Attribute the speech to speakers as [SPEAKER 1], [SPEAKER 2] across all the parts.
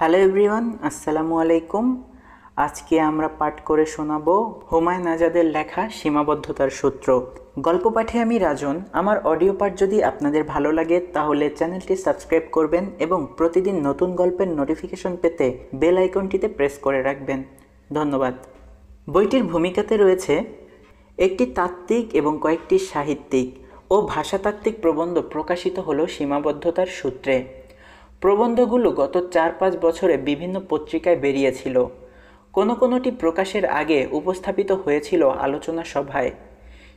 [SPEAKER 1] Hello everyone, আসসালামু আলাইকুম। আজকে আমরা পাঠ করে শোনাবো হুমায়ুন আজাদের লেখা সীমাবদ্ধতার সূত্র। গল্প পাঠে আমি রাজন। আমার অডিও পাঠ যদি আপনাদের ভালো লাগে তাহলে চ্যানেলটি সাবস্ক্রাইব করবেন এবং প্রতিদিন নতুন গল্পের নোটিফিকেশন পেতে বেল আইকনটিতে প্রেস করে রাখবেন। ধন্যবাদ। বইটির ভূমিকাতে রয়েছে একটি তাত্ত্বিক এবং কয়েকটি সাহিত্যিক ও ভাষাতাত্ত্বিক প্রবন্ধ প্রকাশিত হলো সীমাবদ্ধতার সূত্রে। প্রবন্ধগুলো গত 4-5 বছরে বিভিন্ন পত্রিকায় বেরিয়েছিল। কোনোটি প্রকাশের আগে উপস্থাপিত হয়েছিল আলোচনা সভায়।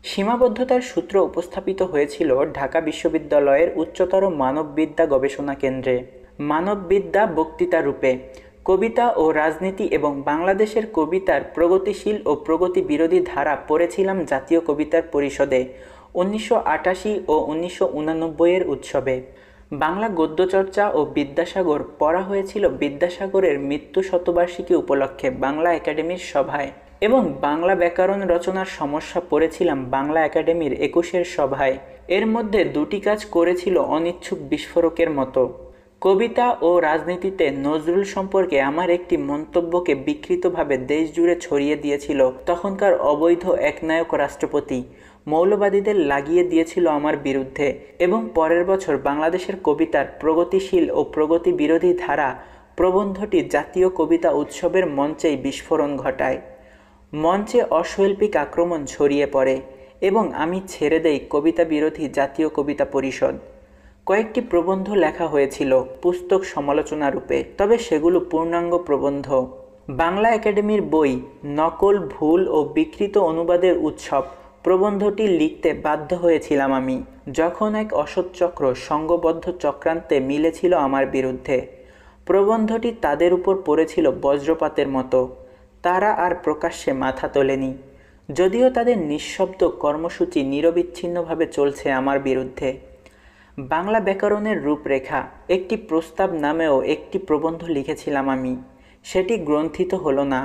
[SPEAKER 1] সীমাবদ্ধতার সূত্র উপস্থাপিত হয়েছিল ঢাকা বিশ্ববিদ্যালয়ের উচ্চতর মানববিদ্যা গবেষণা কেন্দ্রে। মানববিদ্যা বক্তৃতা রূপে কবিতা ও রাজনীতি এবং বাংলাদেশের কবিতার প্রগতিশীল ও প্রগতি বিরোধী ধারা পড়েছিলাম জাতীয় কবিতার পরিষদে 1988 ও 1989 উৎসবে। বাংলা গদ্যচর্চা ও বিদ্যাসাগর পড়া হয়েছিল বিদ্যাসাগরের মৃত্যু শতবার্ষিকী উপলক্ষে বাংলা একাডেমির সভায়, এবং বাংলা ব্যাকরণ রচনার সমস্যা পড়েছিলাম বাংলা একাডেমির 21 সভায়। এর মধ্যে দুটি কাজ করেছিল অনিচ্ছুক বিস্ফোরকের মতো। কবিতা ও রাজনীতিতে নজরুল সম্পর্কে আমার একটি মন্তব্যকে বিকৃতভাবে দেশজুড়ে ছড়িয়ে দিয়েছিল তখনকার অবৈধ একনায়ক রাষ্ট্রপতি। মৌলবাদীদের লাগিয়ে দিয়েছিল আমার বিরুদ্ধে, এবং পরের বছর বাংলাদেশের কবিতার প্রগতিশীল ও প্রগতি বিরোধী ধারা প্রবন্ধটি জাতীয় কবিতা উৎসবের মঞ্চেই বিস্ফোরণ ঘটায়। মঞ্চে অশৈল্পিক আক্রমণ ছড়িয়ে পড়ে এবং আমি ছেড়ে দেই কবিতা বিরোধী জাতীয় কবিতা পরিষদ। কয়েকটি প্রবন্ধ লেখা হয়েছিল পুস্তক সমালোচনা রূপে, তবে সেগুলো পূর্ণাঙ্গ প্রবন্ধ। বাংলা একাডেমির বই নকল, ভুল ও বিকৃত অনুবাদের উৎসব প্রবন্ধটি লিখতে বাধ্য হয়েছিলাম আমি, যখন এক অসৎ চক্র সংঘবদ্ধ চক্রান্তে মিলেছিল আমার বিরুদ্ধে। প্রবন্ধটি তাদের উপর পড়েছিল বজ্রপাতের মতো। তারা আর প্রকাশ্যে মাথা তোলেনি, যদিও তাদের নিঃশব্দ কর্মসূচি নিরবিচ্ছিন্নভাবে চলছে আমার বিরুদ্ধে। বাংলা ব্যাকরণের রূপরেখা একটি প্রস্তাব নামেও একটি প্রবন্ধ লিখেছিলাম আমি। সেটি গ্রন্থিত হলো না,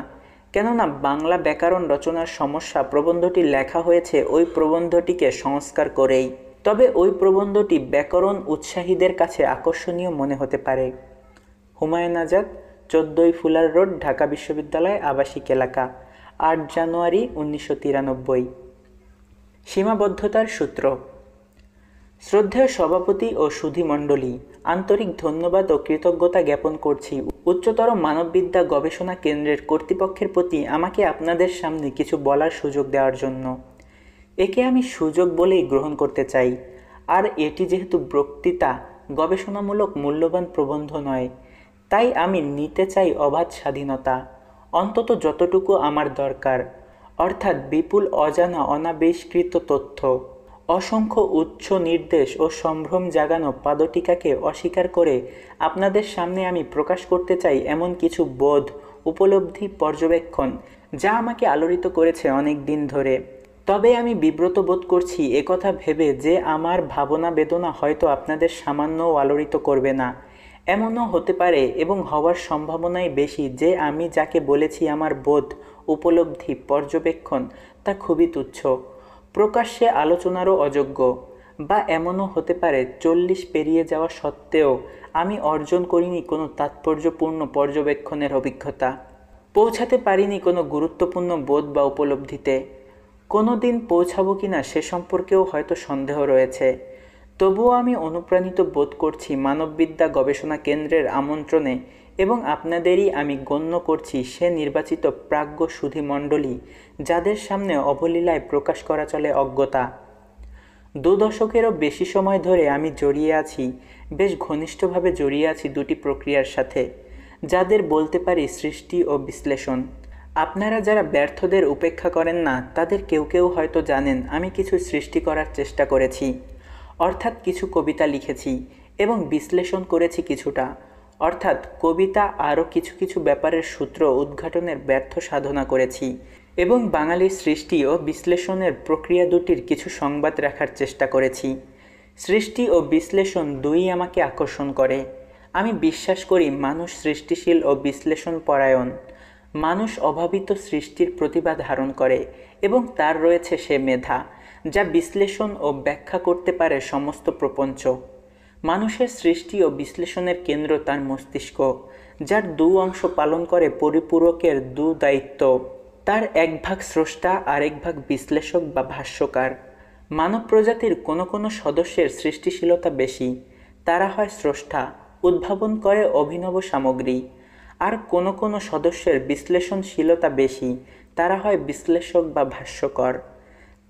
[SPEAKER 1] কেননা বাংলা ব্যাকরণ রচনার সমস্যা প্রবন্ধটি লেখা হয়েছে ওই প্রবন্ধটিকে সংস্কার করেই। তবে ওই প্রবন্ধটি ব্যাকরণ উৎসাহীদের কাছে আকর্ষণীয় মনে হতে পারে। হুমায়ুন আজাদ, 14 ফুলার রোড, ঢাকা বিশ্ববিদ্যালয় আবাসিক এলাকা, 8 জানুয়ারি 1993। সীমাবদ্ধতার সূত্র। শ্রদ্ধেয় সভাপতি ও সুধীমণ্ডলী, আন্তরিক ধন্যবাদ ও কৃতজ্ঞতা জ্ঞাপন করছি উচ্চতর মানববিদ্যা গবেষণা কেন্দ্রের কর্তৃপক্ষের প্রতি আমাকে আপনাদের সামনে কিছু বলার সুযোগ দেওয়ার জন্য। একে আমি সুযোগ বলেই গ্রহণ করতে চাই। আর এটি যেহেতু বক্তৃতা, গবেষণামূলক মূল্যবান প্রবন্ধ নয়, তাই আমি নিতে চাই অবাধ স্বাধীনতা, অন্তত যতটুকু আমার দরকার, অর্থাৎ বিপুল অজানা অনাবিষ্কৃত তথ্য। অসংখ্য উচ্চ নির্দেশ ও সম্ভ্রম জাগানো পাদটিকাকে অস্বীকার করে আপনাদের সামনে আমি প্রকাশ করতে চাই এমন কিছু বোধ, উপলব্ধি, পর্যবেক্ষণ যা আমাকে আলোড়িত করেছে অনেক দিন ধরে। তবে আমি বিব্রত বোধ করছি একথা ভেবে যে আমার ভাবনা বেদনা হয়তো আপনাদের সামান্যও আলোড়িত করবে না। এমনও হতে পারে এবং হওয়ার সম্ভাবনাই বেশি যে আমি যাকে বলেছি আমার বোধ, উপলব্ধি, পর্যবেক্ষণ তা খুবই তুচ্ছ, প্রকাশ্যে আলোচনারও অযোগ্য। বা এমনও হতে পারে 40 পেরিয়ে যাওয়া সত্ত্বেও আমি অর্জন করিনি কোনো তাৎপর্যপূর্ণ পর্যবেক্ষণের অভিজ্ঞতা, পৌঁছাতে পারিনি কোনো গুরুত্বপূর্ণ বোধ বা উপলব্ধিতে। কোনো দিন পৌঁছাবো কিনা সে সম্পর্কেও হয়তো সন্দেহ রয়েছে। তবুও আমি অনুপ্রাণিত বোধ করছি মানববিদ্যা গবেষণা কেন্দ্রের আমন্ত্রণে, এবং আপনাদেরই আমি গণ্য করছি সে নির্বাচিত প্রাজ্ঞ সুধীমণ্ডলী যাদের সামনে অবলীলায় প্রকাশ করা চলে অজ্ঞতা। 2 দশকেরও বেশি সময় ধরে আমি জড়িয়ে আছি, বেশ ঘনিষ্ঠভাবে জড়িয়ে আছি দুটি প্রক্রিয়ার সাথে, যাদের বলতে পারি সৃষ্টি ও বিশ্লেষণ। আপনারা যারা ব্যর্থদের উপেক্ষা করেন না তাদের কেউ কেউ হয়তো জানেন আমি কিছু সৃষ্টি করার চেষ্টা করেছি, অর্থাৎ কিছু কবিতা লিখেছি এবং বিশ্লেষণ করেছি কিছুটা, অর্থাৎ কবিতা আরও কিছু কিছু ব্যাপারের সূত্র উদ্ঘাটনের ব্যর্থ সাধনা করেছি, এবং বাঙালির সৃষ্টি ও বিশ্লেষণের প্রক্রিয়া দুটির কিছু সংবাদ রাখার চেষ্টা করেছি। সৃষ্টি ও বিশ্লেষণ দুই আমাকে আকর্ষণ করে। আমি বিশ্বাস করি মানুষ সৃষ্টিশীল ও বিশ্লেষণ পরায়ণ। মানুষ অভাবিত সৃষ্টির প্রতিভা ধারণ করে এবং তার রয়েছে সে মেধা যা বিশ্লেষণ ও ব্যাখ্যা করতে পারে সমস্ত প্রপঞ্চ। মানুষের সৃষ্টি ও বিশ্লেষণের কেন্দ্র তার মস্তিষ্ক, যার দু অংশ পালন করে পরিপূরকের দু দায়িত্ব। তার এক ভাগ স্রষ্টা আর এক ভাগ বিশ্লেষক বা ভাষ্যকার। মানব প্রজাতির কোনো কোনো সদস্যের সৃষ্টিশীলতা বেশি, তারা হয় স্রষ্টা, উদ্ভাবন করে অভিনব সামগ্রী। আর কোনো কোনো সদস্যের বিশ্লেষণশীলতা বেশি, তারা হয় বিশ্লেষক বা ভাষ্যকর।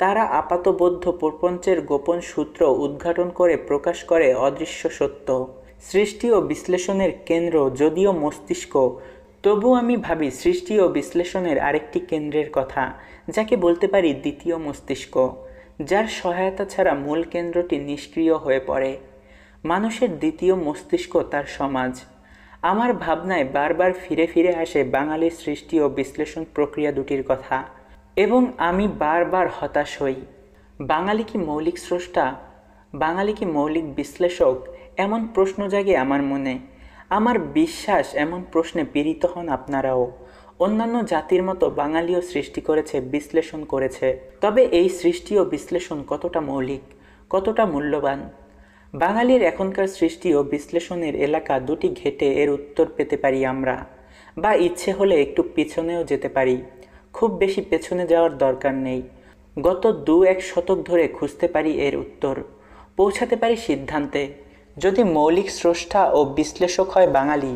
[SPEAKER 1] তারা আপাতবোধ্য প্রপঞ্চের গোপন সূত্র উদ্ঘাটন করে প্রকাশ করে অদৃশ্য সত্য। সৃষ্টি ও বিশ্লেষণের কেন্দ্র যদিও মস্তিষ্ক, তবু আমি ভাবি সৃষ্টি ও বিশ্লেষণের আরেকটি কেন্দ্রের কথা, যাকে বলতে পারি দ্বিতীয় মস্তিষ্ক, যার সহায়তা ছাড়া মূল কেন্দ্রটি নিষ্ক্রিয় হয়ে পড়ে। মানুষের দ্বিতীয় মস্তিষ্ক তার সমাজ। আমার ভাবনায় বারবার ফিরে ফিরে আসে বাঙালির সৃষ্টি ও বিশ্লেষণ প্রক্রিয়া দুটির কথা, এবং আমি বারবার হতাশ হই। বাঙালি কি মৌলিক স্রষ্টা? বাঙালি কি মৌলিক বিশ্লেষক? এমন প্রশ্ন জাগে আমার মনে। আমার বিশ্বাস এমন প্রশ্নে পীড়িত হন আপনারাও। অন্যান্য জাতির মতো বাঙালিও সৃষ্টি করেছে, বিশ্লেষণ করেছে। তবে এই সৃষ্টি ও বিশ্লেষণ কতটা মৌলিক, কতটা মূল্যবান? বাঙালির এখনকার সৃষ্টি ও বিশ্লেষণের এলাকা দুটি ঘেঁটে এর উত্তর পেতে পারি আমরা, বা ইচ্ছে হলে একটু পিছনেও যেতে পারি। খুব বেশি পেছনে যাওয়ার দরকার নেই। গত 2-1 শতক ধরে খুঁজতে পারি এর উত্তর, পৌঁছাতে পারি সিদ্ধান্তে। যদি মৌলিক স্রষ্টা ও বিশ্লেষক হয় বাঙালি,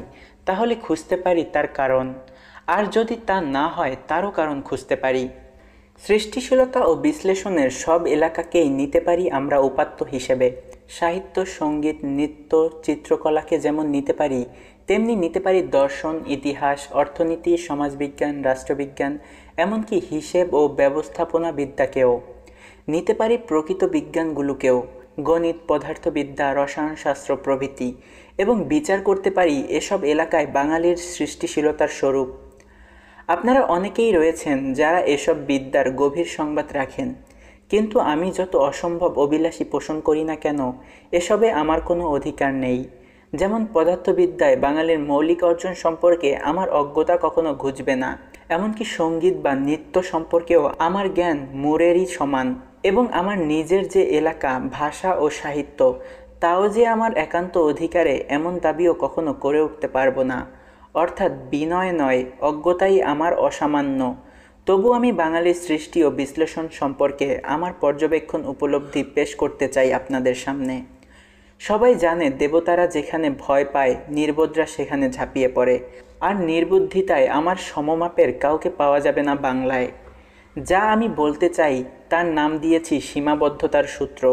[SPEAKER 1] তাহলে খুঁজতে পারি তার কারণ, আর যদি তা না হয় তারও কারণ খুঁজতে পারি। সৃষ্টিশীলতা ও বিশ্লেষণের সব এলাকাকেই নিতে পারি আমরা উপাত্ত হিসেবে। সাহিত্য, সঙ্গীত, নৃত্য, চিত্রকলাকে যেমন নিতে পারি, তেমনি নিতে পারি দর্শন, ইতিহাস, অর্থনীতি, সমাজবিজ্ঞান, রাষ্ট্রবিজ্ঞান, এমনকি হিসেব ও ব্যবস্থাপনা বিদ্যাকেও। নিতে পারি প্রকৃত বিজ্ঞানগুলোকেও, গণিত, পদার্থবিদ্যা, রসায়নশাস্ত্র প্রভৃতি, এবং বিচার করতে পারি এসব এলাকায় বাঙালির সৃষ্টিশীলতার স্বরূপ। আপনারা অনেকেই রয়েছেন যারা এসব বিদ্যার গভীর সংবাদ রাখেন, কিন্তু আমি যত অসম্ভব অভিলাষী পোষণ করি না কেন, এসবে আমার কোনো অধিকার নেই। যেমন পদার্থবিদ্যায় বাঙালির মৌলিক অর্জন সম্পর্কে আমার অজ্ঞতা কখনো ঘুচবে না, এমনকি সঙ্গীত বা নৃত্য সম্পর্কেও আমার জ্ঞান মুরেরই সমান। এবং আমার নিজের যে এলাকা, ভাষা ও সাহিত্য, তাও যে আমার একান্ত অধিকারে, এমন দাবিও কখনো করে উঠতে পারবো না। অর্থাৎ বিনয় নয়, অজ্ঞতাই আমার অসামান্য। তবু আমি বাঙালির সৃষ্টি ও বিশ্লেষণ সম্পর্কে আমার পর্যবেক্ষণ উপলব্ধি পেশ করতে চাই আপনাদের সামনে। সবাই জানে দেবতারা যেখানে ভয় পায়, নির্বোধরা সেখানে ঝাঁপিয়ে পড়ে, আর নির্বুদ্ধিতায় আমার সমমাপের কাউকে পাওয়া যাবে না বাংলায়। যা আমি বলতে চাই তার নাম দিয়েছি সীমাবদ্ধতার সূত্র।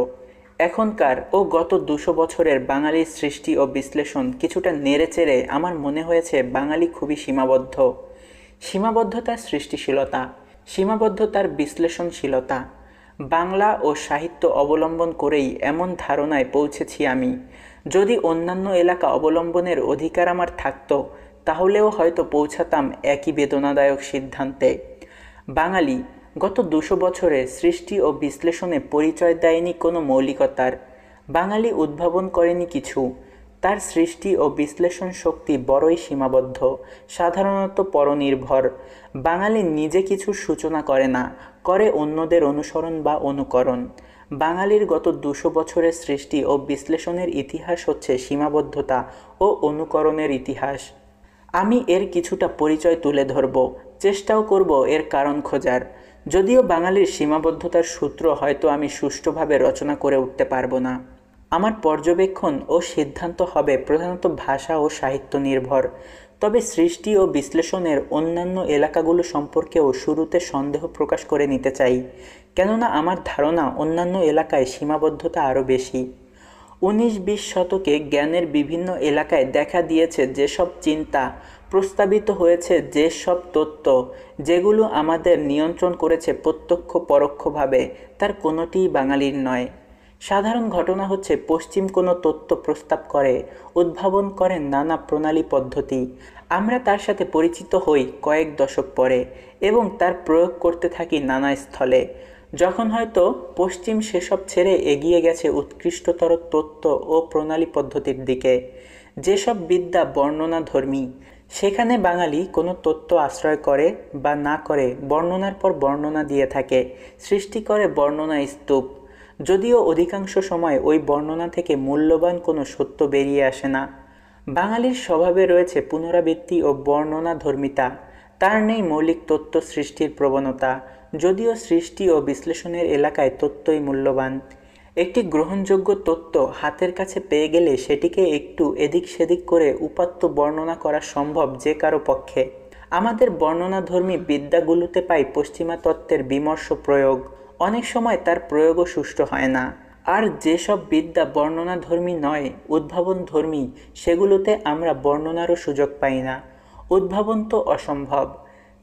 [SPEAKER 1] এখনকার ও গত 200 বছরের বাঙালির সৃষ্টি ও বিশ্লেষণ কিছুটা নেড়েচেড়ে আমার মনে হয়েছে বাঙালি খুবই সীমাবদ্ধ। সীমাবদ্ধতার সৃষ্টিশীলতা, সীমাবদ্ধতার বিশ্লেষণশীলতা, বাংলা ও সাহিত্য অবলম্বন করেই এমন ধারণায় পৌঁছেছি আমি। যদি অন্যান্য এলাকা অবলম্বনের অধিকার আমার থাকতো, তাহলেও হয়তো পৌঁছাতাম একই বেদনাদায়ক সিদ্ধান্তে। বাঙালি গত 200 বছরে সৃষ্টি ও বিশ্লেষণে পরিচয় দেয়নি কোনো মৌলিকতার। বাঙালি উদ্ভাবন করেনি কিছু। তার সৃষ্টি ও বিশ্লেষণ শক্তি বড়ই সীমাবদ্ধ, সাধারণত পরনির্ভর। বাঙালি নিজে কিছুর সূচনা করে না, করে অন্যদের অনুসরণ বা অনুকরণ। বাঙালির গত 200 বছরের সৃষ্টি ও বিশ্লেষণের ইতিহাস হচ্ছে সীমাবদ্ধতা ও অনুকরণের ইতিহাস। আমি এর কিছুটা পরিচয় তুলে ধরব, চেষ্টাও করব এর কারণ খোঁজার। যদিও বাঙালির সীমাবদ্ধতার সূত্র হয়তো আমি সুষ্ঠুভাবে রচনা করে উঠতে পারবো না। আমার পর্যবেক্ষণ ও সিদ্ধান্ত হবে প্রধানত ভাষা ও সাহিত্য নির্ভর। তবে সৃষ্টি ও বিশ্লেষণের অন্যান্য এলাকাগুলো সম্পর্কেও শুরুতে সন্দেহ প্রকাশ করে নিতে চাই, কেননা আমার ধারণা অন্যান্য এলাকায় সীমাবদ্ধতা আরও বেশি। 19-20 শতকে জ্ঞানের বিভিন্ন এলাকায় দেখা দিয়েছে যেসব চিন্তা প্রস্তাবিত হয়েছে, যেসব তত্ত্ব, যেগুলো আমাদের নিয়ন্ত্রণ করেছে প্রত্যক্ষ পরোক্ষভাবে, তার কোনোটিই বাঙালির নয়। সাধারণ ঘটনা হচ্ছে পশ্চিম কোনো তত্ত্ব প্রস্তাব করে, উদ্ভাবন করে নানা প্রণালী পদ্ধতি। আমরা তার সাথে পরিচিত হই কয়েক দশক পরে এবং তার প্রয়োগ করতে থাকি নানা স্থলে। যখন হয়তো পশ্চিম সেসব ছেড়ে এগিয়ে গেছে উৎকৃষ্টতর তত্ত্ব ও প্রণালী পদ্ধতির দিকে, যেসব বিদ্যা বর্ণনাধর্মী, সেখানে বাঙালি কোনো তত্ত্ব আশ্রয় করে বা না করে বর্ণনার পর বর্ণনা দিয়ে থাকে, সৃষ্টি করে বর্ণনা স্তূপ। যদিও অধিকাংশ সময় ওই বর্ণনা থেকে মূল্যবান কোনো সত্য বেরিয়ে আসে না। বাঙালির স্বভাবে রয়েছে পুনরাবৃত্তি ও বর্ণনাধর্মিতা। তার নেই মৌলিক তত্ত্ব সৃষ্টির প্রবণতা, যদিও সৃষ্টি ও বিশ্লেষণের এলাকায় তত্ত্বই মূল্যবান। একটি গ্রহণযোগ্য তত্ত্ব হাতের কাছে পেয়ে গেলে সেটিকে একটু এদিক সেদিক করে উপাত্ত বর্ণনা করা সম্ভব যে কারো পক্ষে। আমাদের বর্ণনাধর্মী বিদ্যাগুলোতে পাই পশ্চিমা তত্ত্বের বিমর্ষ প্রয়োগ, অনেক সময় তার প্রয়োগও সুষ্ঠু হয় না। আর যেসব বিদ্যা বর্ণনাধর্মী নয়, উদ্ভাবনধর্মী, সেগুলোতে আমরা বর্ণনারও সুযোগ পাই না। উদ্ভাবন তো অসম্ভব।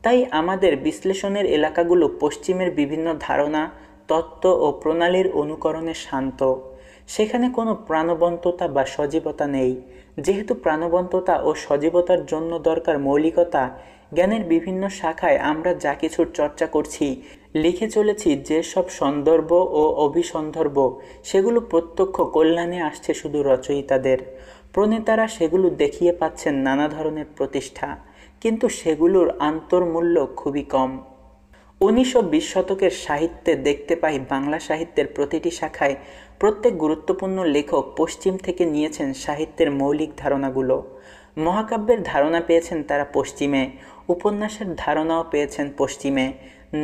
[SPEAKER 1] তাই আমাদের বিশ্লেষণের এলাকাগুলো পশ্চিমের বিভিন্ন ধারণা, তত্ত্ব ও প্রণালীর অনুকরণে শান্ত। সেখানে কোনো প্রাণবন্ততা বা সজীবতা নেই। যেহেতু প্রাণবন্ততা ও সজীবতার জন্য দরকার মৌলিকতা, জ্ঞানের বিভিন্ন শাখায় আমরা যা কিছুর চর্চা করছি, লিখে চলেছি যেসব সন্দর্ভ ও অভিসন্দর্ভ, সেগুলো প্রত্যক্ষ কল্যাণে আসছে শুধু রচয়িতাদের। প্রণেতারা সেগুলো দেখিয়ে পাচ্ছেন নানা ধরনের প্রতিষ্ঠা, কিন্তু সেগুলোর আন্তর্মূল্য খুবই কম। 1920 শতকের সাহিত্যে দেখতে পাই বাংলা সাহিত্যের প্রতিটি শাখায় প্রত্যেক গুরুত্বপূর্ণ লেখক পশ্চিম থেকে নিয়েছেন সাহিত্যের মৌলিক ধারণাগুলো। মহাকাব্যের ধারণা পেয়েছেন তারা পশ্চিমে, উপন্যাসের ধারণাও পেয়েছেন পশ্চিমে,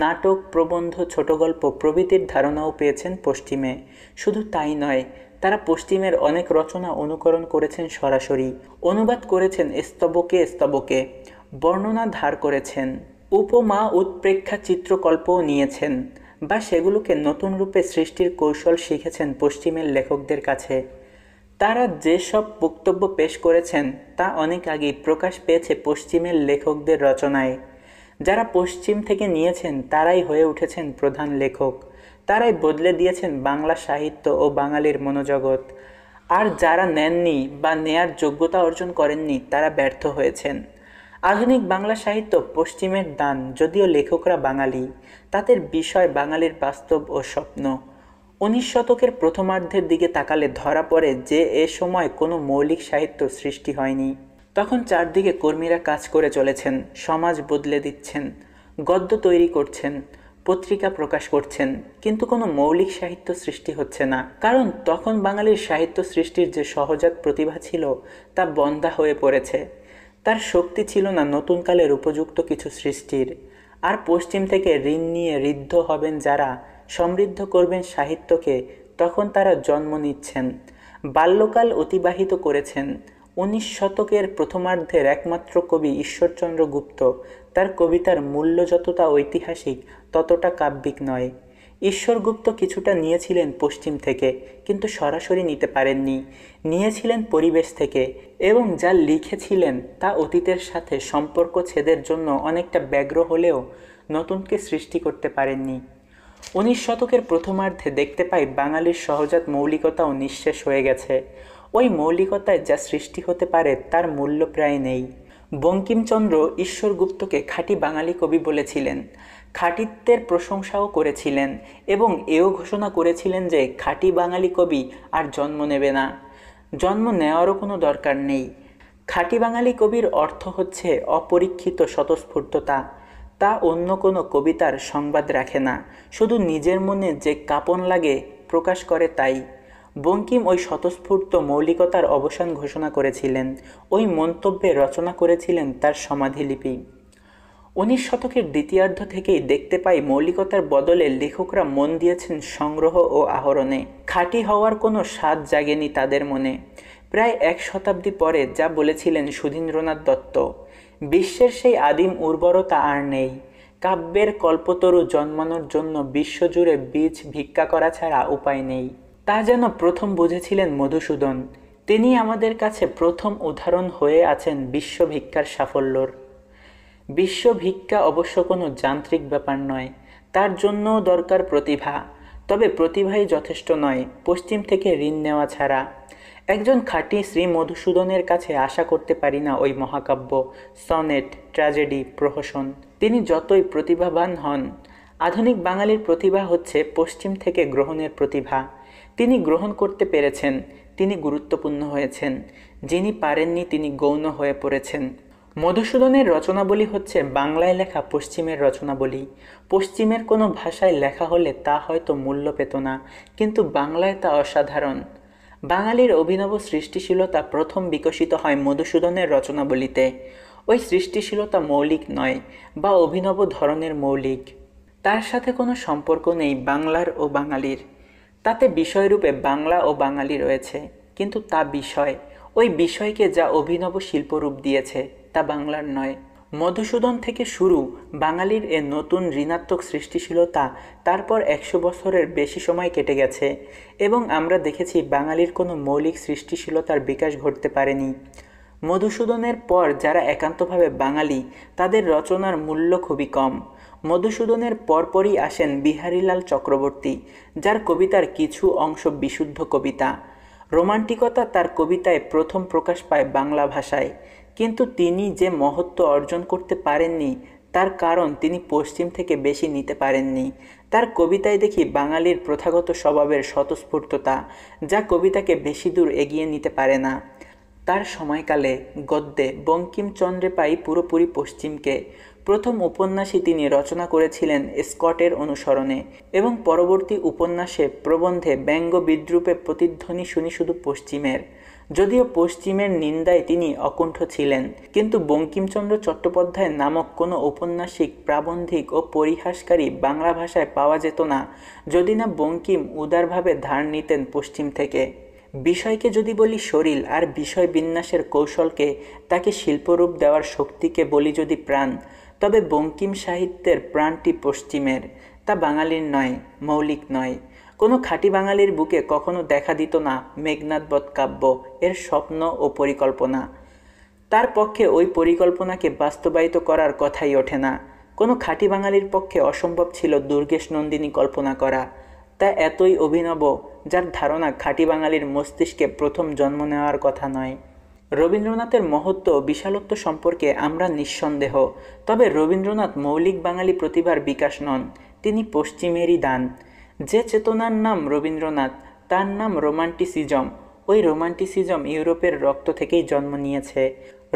[SPEAKER 1] নাটক, প্রবন্ধ, ছোট গল্প প্রভৃতির ধারণাও পেয়েছেন পশ্চিমে। শুধু তাই নয়, তারা পশ্চিমের অনেক রচনা অনুকরণ করেছেন সরাসরি, অনুবাদ করেছেন স্তবকে স্তবকে, বর্ণনা ধার করেছেন, উপমা উৎপ্রেক্ষা চিত্রকল্পও নিয়েছেন, বা সেগুলোকে নতুন রূপে সৃষ্টির কৌশল শিখেছেন পশ্চিমের লেখকদের কাছে। তারা যেসব বক্তব্য পেশ করেছেন তা অনেক আগেই প্রকাশ পেয়েছে পশ্চিমের লেখকদের রচনায়। যারা পশ্চিম থেকে নিয়েছেন তারাই হয়ে উঠেছেন প্রধান লেখক, তারাই বদলে দিয়েছেন বাংলা সাহিত্য ও বাঙালির মনোজগৎ। আর যারা নেননি বা নেয়ার যোগ্যতা অর্জন করেননি তারা ব্যর্থ হয়েছেন। আধুনিক বাংলা সাহিত্য পশ্চিমের দান, যদিও লেখকরা বাঙালি, তাদের বিষয় বাঙালির বাস্তব ও স্বপ্ন। 19 শতকের প্রথমার্ধের দিকে তাকালে ধরা পড়ে যে এ সময় কোনো মৌলিক সাহিত্য সৃষ্টি হয়নি। তখন চারদিকে কর্মীরা কাজ করে চলেছেন, সমাজ বদলে দিচ্ছেন, গদ্য তৈরি করছেন, পত্রিকা প্রকাশ করছেন, কিন্তু কোনো মৌলিক সাহিত্য সৃষ্টি হচ্ছে না। কারণ তখন বাঙালির সাহিত্য সৃষ্টির যে সহজাত প্রতিভা ছিল তা বন্ধা হয়ে পড়েছে। তার শক্তি ছিল না নতুন কালের উপযুক্ত কিছু সৃষ্টির। আর পশ্চিম থেকে ঋণ নিয়ে ঋদ্ধ হবেন যারা, সমৃদ্ধ করবেন সাহিত্যকে, তখন তারা জন্ম নিচ্ছেন, বাল্যকাল অতিবাহিত করেছেন। 19 শতকের প্রথমার্ধের একমাত্র কবি ঈশ্বরচন্দ্র গুপ্ত। তার কবিতার মূল্য যতটা ঐতিহাসিক ততটা কাব্যিক নয়। ঈশ্বরগুপ্ত কিছুটা নিয়েছিলেন পশ্চিম থেকে, কিন্তু সরাসরি নিতে পারেননি, নিয়েছিলেন পরিবেশ থেকে, এবং যা লিখেছিলেন তা অতীতের সাথে সম্পর্ক ছেদের জন্য অনেকটা ব্যগ্র হলেও নতুনকে সৃষ্টি করতে পারেননি। 19 শতকের প্রথমার্ধে দেখতে পাই বাঙালির সহজাত মৌলিকতাও নিঃশেষ হয়ে গেছে। ওই মৌলিকতায় যা সৃষ্টি হতে পারে তার মূল্য প্রায় নেই। বঙ্কিমচন্দ্র ঈশ্বরগুপ্তকে খাঁটি বাঙালি কবি বলেছিলেন, খাঁটিত্বের প্রশংসাও করেছিলেন, এবং এও ঘোষণা করেছিলেন যে খাঁটি বাঙালি কবি আর জন্ম নেবে না, জন্ম নেওয়ারও কোনো দরকার নেই। খাঁটি বাঙালি কবির অর্থ হচ্ছে অপরীক্ষিত স্বতঃস্ফূর্ততা। তা অন্য কোনো কবিতার সংবাদ রাখে না, শুধু নিজের মনে যে কাঁপন লাগে প্রকাশ করে তাই। বঙ্কিম ওই স্বতঃস্ফূর্ত মৌলিকতার অবসান ঘোষণা করেছিলেন, ওই মন্তব্যে রচনা করেছিলেন তার সমাধিলিপি। 19 শতকের দ্বিতীয়ার্ধ থেকেই দেখতে পাই মৌলিকতার বদলে লেখকরা মন দিয়েছেন সংগ্রহ ও আহরণে। খাঁটি হওয়ার কোনো স্বাদ জাগেনি তাদের মনে। প্রায় 1 শতাব্দী পরে যা বলেছিলেন সুধীন্দ্রনাথ দত্ত, বিশ্বের সেই আদিম উর্বরতা আর নেই। কাব্যের কল্পতরু জন্মানোর জন্য বিশ্বজুড়ে বীজ ভিক্ষা করা ছাড়া উপায় নেই, তা যেন প্রথম বুঝেছিলেন মধুসূদন। তিনি আমাদের কাছে প্রথম উদাহরণ হয়ে আছেন বিশ্বভিক্ষার সাফল্যর। বিশ্বভিক্ষা অবশ্য কোনো যান্ত্রিক ব্যাপার নয়, তার জন্যও দরকার প্রতিভা। তবে প্রতিভাই যথেষ্ট নয় পশ্চিম থেকে ঋণ নেওয়া ছাড়া। একজন খাঁটি শ্রী মধুসূদনের কাছে আশা করতে পারি না ওই মহাকাব্য, সনেট, ট্র্যাজেডি, প্রহসন। তিনি যতই প্রতিভাবান হন, আধুনিক বাঙালির প্রতিভা হচ্ছে পশ্চিম থেকে গ্রহণের প্রতিভা। তিনি গ্রহণ করতে পেরেছেন, তিনি গুরুত্বপূর্ণ হয়েছেন। যিনি পারেননি তিনি গৌণ হয়ে পড়েছেন। মধুসূদনের রচনাবলী হচ্ছে বাংলায় লেখা পশ্চিমের রচনাবলী। পশ্চিমের কোনো ভাষায় লেখা হলে তা হয়তো মূল্য পেত না, কিন্তু বাংলায় তা অসাধারণ। বাঙালির অভিনব সৃষ্টিশীলতা প্রথম বিকশিত হয় মধুসূদনের রচনাবলীতে। ওই সৃষ্টিশীলতা মৌলিক নয়, বা অভিনব ধরনের মৌলিক। তার সাথে কোনো সম্পর্ক নেই বাংলার ও বাঙালির। তাতে বিষয়রূপে বাংলা ও বাঙালি রয়েছে, কিন্তু তা বিষয়। ওই বিষয়কে যা অভিনব শিল্পরূপ দিয়েছে তা বাংলার নয়। মধুসূদন থেকে শুরু বাঙালির এ নতুন ঋণাত্মক সৃষ্টিশীলতা, তারপর 100 বছরের বেশি সময় কেটে গেছে এবং আমরা দেখেছি বাঙালির কোনো মৌলিক সৃষ্টিশীলতার বিকাশ ঘটতে পারেনি। মধুসূদনের পর যারা একান্তভাবে বাঙালি, তাদের রচনার মূল্য খুবই কম। মধুসূদনের পরপরই আসেন বিহারীলাল চক্রবর্তী, যার কবিতার কিছু অংশ বিশুদ্ধ কবিতা। রোমান্টিকতা তার কবিতায় প্রথম প্রকাশ পায় বাংলা ভাষায়, কিন্তু তিনি যে মহত্ব অর্জন করতে পারেননি তার কারণ তিনি পশ্চিম থেকে বেশি নিতে পারেননি। তার কবিতায় দেখি বাঙালির প্রথাগত স্বভাবের স্বতঃস্ফূর্ততা, যা কবিতাকে বেশি দূর এগিয়ে নিতে পারে না। তার সময়কালে গদ্যে বঙ্কিমচন্দ্রে পাই পুরোপুরি পশ্চিমকে। প্রথম উপন্যাসই তিনি রচনা করেছিলেন স্কটের অনুসরণে, এবং পরবর্তী উপন্যাসে প্রবন্ধে ব্যঙ্গ বিদ্রূপে প্রতিধ্বনি শুনি শুধু পশ্চিমের। যদিও পশ্চিমের নিন্দায় তিনি অকুণ্ঠ ছিলেন, কিন্তু বঙ্কিমচন্দ্র চট্টোপাধ্যায় নামক কোনো ঔপন্যাসিক, প্রাবন্ধিক ও পরিহাসকারী বাংলা ভাষায় পাওয়া যেত না, যদি না বঙ্কিম উদারভাবে ধার নিতেন পশ্চিম থেকে। বিষয়কে যদি বলি শরীর, আর বিষয় বিন্যাসের কৌশলকে, তাকে শিল্পরূপ দেওয়ার শক্তিকে বলি যদি প্রাণ, তবে বঙ্কিম সাহিত্যের প্রাণটি পশ্চিমের। তা বাঙালির নয়, মৌলিক নয়। কোনো খাঁটি বাঙালির বুকে কখনো দেখা দিত না মেঘনাদবধ কাব্য, এর স্বপ্ন ও পরিকল্পনা। তার পক্ষে ওই পরিকল্পনাকে বাস্তবায়িত করার কথাই ওঠে না। কোনো খাঁটি বাঙালির পক্ষে অসম্ভব ছিল দুর্গেশ নন্দিনী কল্পনা করা। তা এতই অভিনব, যার ধারণা খাঁটি বাঙালির মস্তিষ্কে প্রথম জন্ম নেওয়ার কথা নয়। রবীন্দ্রনাথের মহত্ব ও বিশালত্ব সম্পর্কে আমরা নিঃসন্দেহ, তবে রবীন্দ্রনাথ মৌলিক বাঙালি প্রতিভার বিকাশ নন, তিনি পশ্চিমেরই দান। যে চেতনার নাম রবীন্দ্রনাথ, তার নাম রোমান্টিসিজম। ওই রোমান্টিসিজম ইউরোপের রক্ত থেকেই জন্ম নিয়েছে।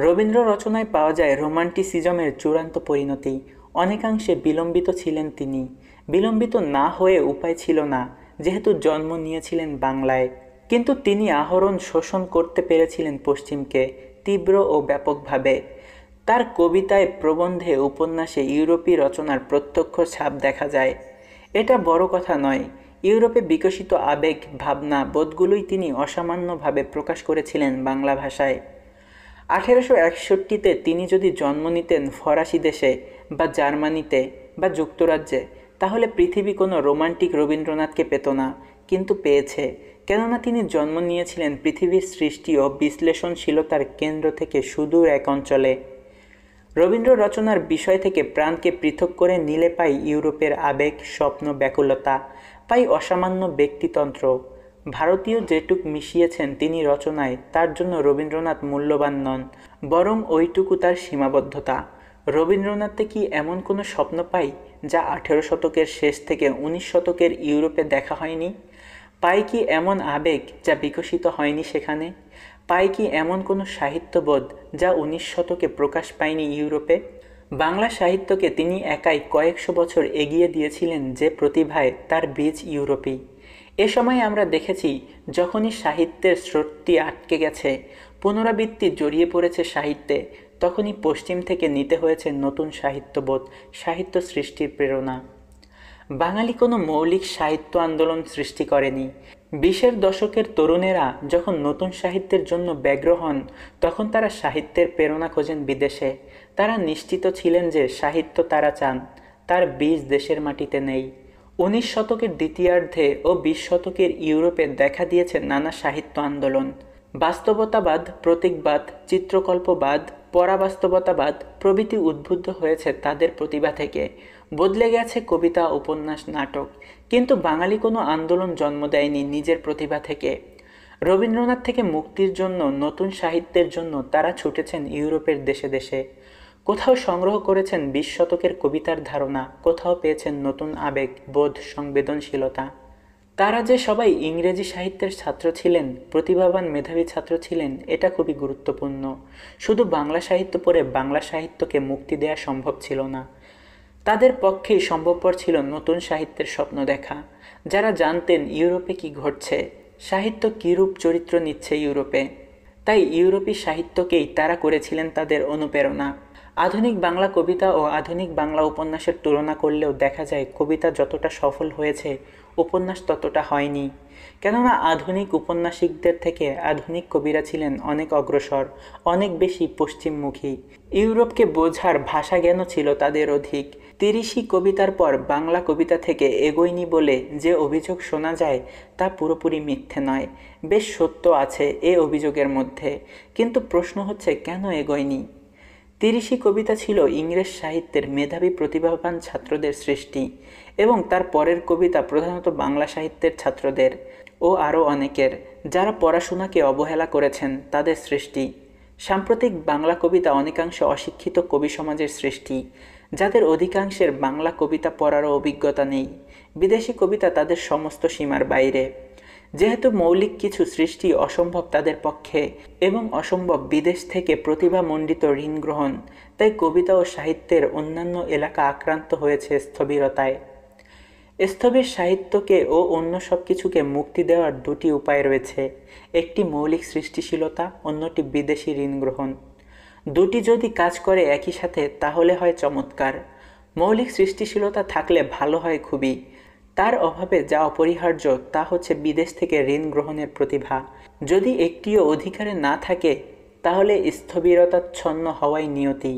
[SPEAKER 1] রবীন্দ্র রচনায় পাওয়া যায় রোমান্টিসিজমের চূড়ান্ত পরিণতি। অনেকাংশে বিলম্বিত ছিলেন তিনি। বিলম্বিত না হয়ে উপায় ছিল না, যেহেতু জন্ম নিয়েছিলেন বাংলায়। কিন্তু তিনি আহরণ শোষণ করতে পেরেছিলেন পশ্চিমকে, তীব্র ও ব্যাপকভাবে। তার কবিতায়, প্রবন্ধে, উপন্যাসে ইউরোপী রচনার প্রত্যক্ষ ছাপ দেখা যায়। এটা বড় কথা নয়। ইউরোপে বিকশিত আবেগ, ভাবনা, বোধগুলোই তিনি অসামান্যভাবে প্রকাশ করেছিলেন বাংলা ভাষায়। 1861-তে তিনি যদি জন্ম নিতেন ফরাসি দেশে, বা জার্মানিতে, বা যুক্তরাজ্যে, তাহলে পৃথিবী কোনো রোমান্টিক রবীন্দ্রনাথকে পেত না, কিন্তু পেয়েছে। কেননা তিনি জন্ম নিয়েছিলেন পৃথিবীর সৃষ্টি ও বিশ্লেষণশীলতার কেন্দ্র থেকে সুদূর এক অঞ্চলে। রবীন্দ্র রচনার বিষয় থেকে প্রাণকে পৃথক করে নিলে পাই ইউরোপের আবেগ, স্বপ্ন, ব্যাকুলতা, পাই অসামান্য ব্যক্তিতন্ত্র। ভারতীয় যেটুক মিশিয়েছেন তিনি রচনায়, তার জন্য রবীন্দ্রনাথ মূল্যবান নন, বরং ওইটুকু তার সীমাবদ্ধতা। রবীন্দ্রনাথে কি এমন কোনো স্বপ্ন পাই যা 18 শতকের শেষ থেকে 19 শতকের ইউরোপে দেখা হয়নি? পাই কি এমন আবেগ যা বিকশিত হয়নি সেখানে? পাই কি এমন কোনো সাহিত্যবোধ যা 19 শতকে প্রকাশ পায়নি ইউরোপে? বাংলা সাহিত্যকে তিনি একাই কয়েকশো বছর এগিয়ে দিয়েছিলেন যে প্রতিভায়, তার বীজ ইউরোপী। এ সময় আমরা দেখেছি, যখনই সাহিত্যের স্রোতটি আটকে গেছে, পুনরাবৃত্তি জড়িয়ে পড়েছে সাহিত্যে, তখনই পশ্চিম থেকে নিতে হয়েছে নতুন সাহিত্যবোধ, সাহিত্য সৃষ্টির প্রেরণা। বাঙালি কোনো মৌলিক সাহিত্য আন্দোলন সৃষ্টি করেনি। 20-এর দশকের তরুণেরা যখন নতুন সাহিত্যের জন্য ব্যগ্র হন, তখন তারা সাহিত্যের প্রেরণা খোঁজেন বিদেশে। তারা নিশ্চিত ছিলেন যে সাহিত্য তারা চান, তার বীজ দেশের মাটিতে নেই। 19 শতকের দ্বিতীয়ার্ধে ও 20 শতকের ইউরোপে দেখা দিয়েছে নানা সাহিত্য আন্দোলন। বাস্তবতাবাদ, প্রতীকবাদ, চিত্রকল্পবাদ, পরাবাস্তবতাবাদ প্রভৃতি উদ্বুদ্ধ হয়েছে তাদের প্রতিভা থেকে। বদলে গেছে কবিতা, উপন্যাস, নাটক। কিন্তু বাঙালি কোনো আন্দোলন জন্ম দেয়নি নিজের প্রতিভা থেকে। রবীন্দ্রনাথ থেকে মুক্তির জন্য, নতুন সাহিত্যের জন্য তারা ছুটেছেন ইউরোপের দেশে দেশে। কোথাও সংগ্রহ করেছেন 20 শতকের কবিতার ধারণা, কোথাও পেয়েছেন নতুন আবেগ, বোধ, সংবেদনশীলতা। তারা যে সবাই ইংরেজি সাহিত্যের ছাত্র ছিলেন, প্রতিভাবান মেধাবী ছাত্র ছিলেন, এটা খুবই গুরুত্বপূর্ণ। শুধু বাংলা সাহিত্য পড়ে বাংলা সাহিত্যকে মুক্তি দেওয়া সম্ভব ছিল না। তাদের পক্ষেই সম্ভবপর ছিল নতুন সাহিত্যের স্বপ্ন দেখা, যারা জানতেন ইউরোপে কি ঘটছে, সাহিত্য কীরূপ চরিত্র নিচ্ছে ইউরোপে। তাই ইউরোপী সাহিত্যকেই তারা করেছিলেন তাদের অনুপ্রেরণা। আধুনিক বাংলা কবিতা ও আধুনিক বাংলা উপন্যাসের তুলনা করলেও দেখা যায় কবিতা যতটা সফল হয়েছে উপন্যাস ততটা হয়নি। কেননা আধুনিক উপন্যাসিকদের থেকে আধুনিক কবিরা ছিলেন অনেক অগ্রসর, অনেক বেশি পশ্চিমমুখী। ইউরোপকে বোঝার ভাষা জ্ঞানও ছিল তাদের অধিক। তিরিশি কবিতার পর বাংলা কবিতা থেকে এগোয়নি বলে যে অভিযোগ শোনা যায় তা পুরোপুরি মিথ্যে নয়, বেশ সত্য আছে এ অভিযোগের মধ্যে। কিন্তু প্রশ্ন হচ্ছে কেন এগোয়নি? তিরিশি কবিতা ছিল ইংরেজ সাহিত্যের মেধাবী প্রতিভাবান ছাত্রদের সৃষ্টি, এবং তার পরের কবিতা প্রধানত বাংলা সাহিত্যের ছাত্রদের ও আরও অনেকের, যারা পড়াশোনাকে অবহেলা করেছেন তাদের সৃষ্টি। সাম্প্রতিক বাংলা কবিতা অনেকাংশে অশিক্ষিত কবি সমাজের সৃষ্টি, যাদের অধিকাংশের বাংলা কবিতা পড়ারও অভিজ্ঞতা নেই। বিদেশি কবিতা তাদের সমস্ত সীমার বাইরে। যেহেতু মৌলিক কিছু সৃষ্টি অসম্ভব তাদের পক্ষে এবং অসম্ভব বিদেশ থেকে প্রতিভামণ্ডিত ঋণ গ্রহণ, তাই কবিতা ও সাহিত্যের অন্যান্য এলাকা আক্রান্ত হয়েছে স্থবিরতায়। স্থবির সাহিত্যকে ও অন্য সব কিছুকে মুক্তি দেওয়ার দুটি উপায় রয়েছে, একটি মৌলিক সৃষ্টিশীলতা, অন্যটি বিদেশি ঋণ গ্রহণ। দুটি যদি কাজ করে একই সাথে তাহলে হয় চমৎকার। মৌলিক সৃষ্টিশীলতা থাকলে ভালো হয় খুবই। তার অভাবে যা অপরিহার্য তা হচ্ছে বিদেশ থেকে ঋণ গ্রহণের প্রতিভা। যদি একটিও অধিকারে না থাকে তাহলে স্থবিরতাচ্ছন্ন হওয়াই নিয়তি।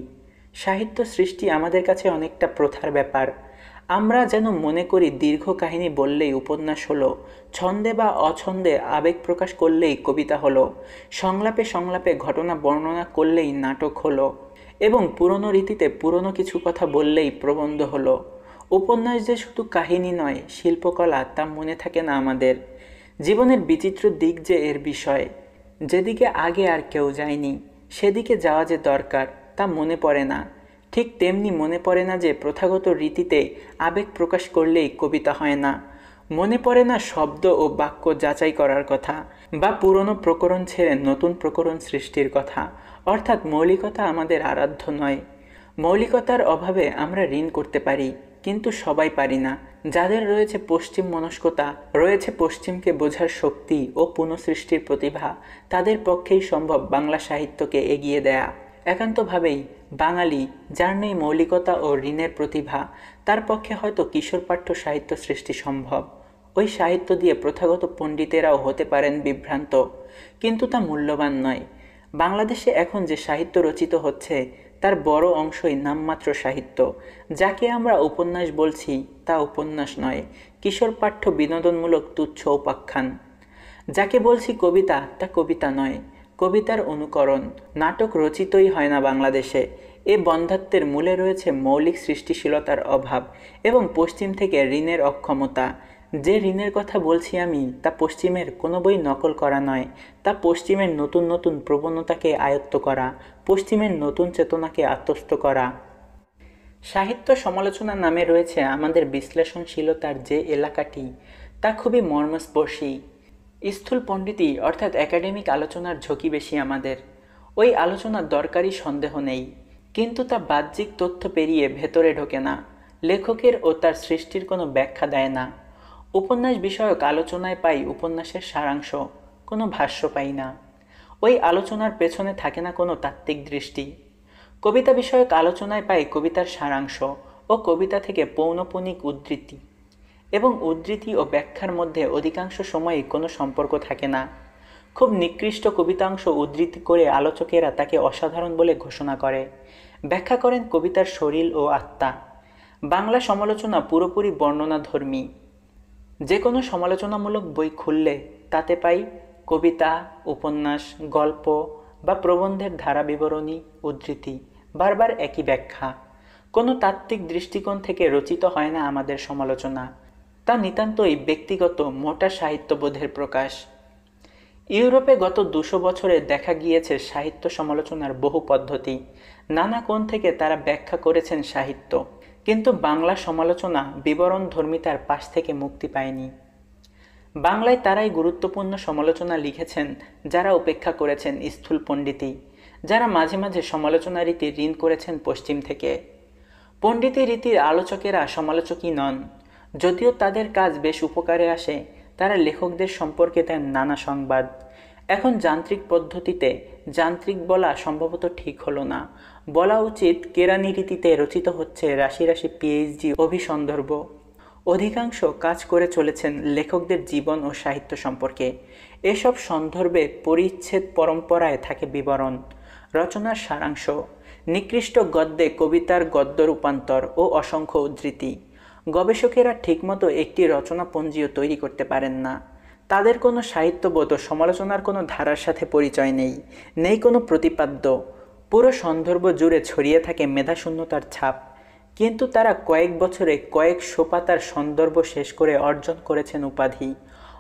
[SPEAKER 1] সাহিত্য সৃষ্টি আমাদের কাছে অনেকটা প্রথার ব্যাপার। আমরা যেন মনে করি দীর্ঘ কাহিনী বললেই উপন্যাস হলো, ছন্দে বা অছন্দে আবেগ প্রকাশ করলেই কবিতা হলো, সংলাপে সংলাপে ঘটনা বর্ণনা করলেই নাটক হলো, এবং পুরনো রীতিতে পুরনো কিছু কথা বললেই প্রবন্ধ হলো। উপন্যাস যে শুধু কাহিনী নয়, শিল্পকলা, তা মনে থাকে না আমাদের। জীবনের বিচিত্র দিক যে এর বিষয়, যেদিকে আগে আর কেউ যায়নি, সেদিকে যাওয়া যে দরকার তা মনে পড়ে না। ঠিক তেমনি মনে পড়ে না যে প্রথাগত রীতিতে আবেগ প্রকাশ করলেই কবিতা হয় না। মনে পড়ে না শব্দ ও বাক্য যাচাই করার কথা, বা পুরনো প্রকরণ ছেড়ে নতুন প্রকরণ সৃষ্টির কথা। অর্থাৎ মৌলিকতা আমাদের আরাধ্য নয়। মৌলিকতার অভাবে আমরা ঋণ করতে পারি, কিন্তু সবাই পারি না। যাদের রয়েছে পশ্চিম মনস্কতা, রয়েছে পশ্চিমকে বোঝার শক্তি ও পুনঃসৃষ্টির প্রতিভা, তাদের পক্ষেই সম্ভব বাংলা সাহিত্যকে এগিয়ে দেয়া। একান্তভাবেই বাঙালি, যার নেই মৌলিকতা ও ঋণের প্রতিভা, তার পক্ষে হয়তো কিশোরপাঠ্য সাহিত্য সৃষ্টি সম্ভব। ওই সাহিত্য দিয়ে প্রথাগত পণ্ডিতেরাও হতে পারেন বিভ্রান্ত, কিন্তু তা মূল্যবান নয়। বাংলাদেশে এখন যে সাহিত্য রচিত হচ্ছে তার বড় অংশই নামমাত্র সাহিত্য। যাকে আমরা উপন্যাস বলছি তা উপন্যাস নয়, কিশোরপাঠ্য বিনোদনমূলক তুচ্ছ উপাখ্যান। যাকে বলছি কবিতা তা কবিতা নয়, কবিতার অনুকরণ। নাটক রচিতই হয় না বাংলাদেশে। এ বন্ধ্যাত্বের মূলে রয়েছে মৌলিক সৃষ্টিশীলতার অভাব এবং পশ্চিম থেকে ঋণের অক্ষমতা। যে ঋণের কথা বলছি আমি, তা পশ্চিমের কোনো বই নকল করা নয়, তা পশ্চিমের নতুন নতুন প্রবণতাকে আয়ত্ত করা, পশ্চিমের নতুন চেতনাকে আত্মস্থ করা। সাহিত্য সমালোচনা নামে রয়েছে আমাদের বিশ্লেষণশীলতার যে এলাকাটি, তা খুবই মর্মস্পর্শী। স্থূল পণ্ডিতি অর্থাৎ একাডেমিক আলোচনার ঝুঁকি বেশি আমাদের। ওই আলোচনার দরকারি সন্দেহ নেই, কিন্তু তা বাহ্যিক তথ্য পেরিয়ে ভেতরে ঢোকে না, লেখকের ও তার সৃষ্টির কোনো ব্যাখ্যা দেয় না। উপন্যাস বিষয়ক আলোচনায় পাই উপন্যাসের সারাংশ, কোনো ভাষ্য পাই না। ওই আলোচনার পেছনে থাকে না কোনো তাত্ত্বিক দৃষ্টি। কবিতা বিষয়ক আলোচনায় পাই কবিতার সারাংশ ও কবিতা থেকে পৌনঃপুনিক উদ্ধৃতি, এবং উদ্ধৃতি ও ব্যাখ্যার মধ্যে অধিকাংশ সময়ই কোনো সম্পর্ক থাকে না। খুব নিকৃষ্ট কবিতাংশ উদ্ধৃতি করে আলোচকেরা তাকে অসাধারণ বলে ঘোষণা করে, ব্যাখ্যা করেন কবিতার শরীর ও আত্মা। বাংলা সমালোচনা পুরোপুরি বর্ণনাধর্মী। যে কোনো সমালোচনামূলক বই খুললে তাতে পাই কবিতা, উপন্যাস, গল্প বা প্রবন্ধের ধারা বিবরণী, উদ্ধৃতি, বারবার একই ব্যাখ্যা। কোনো তাত্ত্বিক দৃষ্টিকোণ থেকে রচিত হয় না আমাদের সমালোচনা, তা নিতান্তই ব্যক্তিগত মোটা সাহিত্যবোধের প্রকাশ। ইউরোপে গত 200 বছরে দেখা গিয়েছে সাহিত্য সমালোচনার বহু পদ্ধতি, নানা কোণ থেকে তারা ব্যাখ্যা করেছেন সাহিত্য, কিন্তু বাংলা সমালোচনা বিবরণধর্মিতার পাশ থেকে মুক্তি পায়নি। বাংলায় তারাই গুরুত্বপূর্ণ সমালোচনা লিখেছেন যারা উপেক্ষা করেছেন স্থূল পণ্ডিতি, যারা মাঝে মাঝে সমালোচনা রীতি ঋণ করেছেন পশ্চিম থেকে। পণ্ডিতি রীতির আলোচকেরা সমালোচকই নন, যদিও তাদের কাজ বেশ উপকারে আসে। তারা লেখকদের সম্পর্কে দেন নানা সংবাদ। এখন যান্ত্রিক পদ্ধতিতে, যান্ত্রিক বলা সম্ভবত ঠিক হলো না, বলা উচিত কেরানি রীতিতে রচিত হচ্ছে রাশি রাশি পিএইচডি অভিসন্দর্ভ। অধিকাংশ কাজ করে চলেছেন লেখকদের জীবন ও সাহিত্য সম্পর্কে। এসব সন্দর্ভে পরিচ্ছেদ পরম্পরায় থাকে বিবরণ, রচনার সারাংশ, নিকৃষ্ট গদ্যে কবিতার গদ্য রূপান্তর ও অসংখ্য উদ্ধৃতি। গবেষকেরা ঠিকমতো একটি রচনাপঞ্জিও তৈরি করতে পারেন না। তাদের কোনো সাহিত্যবোধ ও সমালোচনার কোনো ধারার সাথে পরিচয় নেই, নেই কোনো প্রতিপাদ্য। পুরো সন্দর্ভ জুড়ে ছড়িয়ে থাকে মেধাশূন্যতার ছাপ। কিন্তু তারা কয়েক বছরে কয়েকশো পাতার সন্দর্ভ শেষ করে অর্জন করেছেন উপাধি।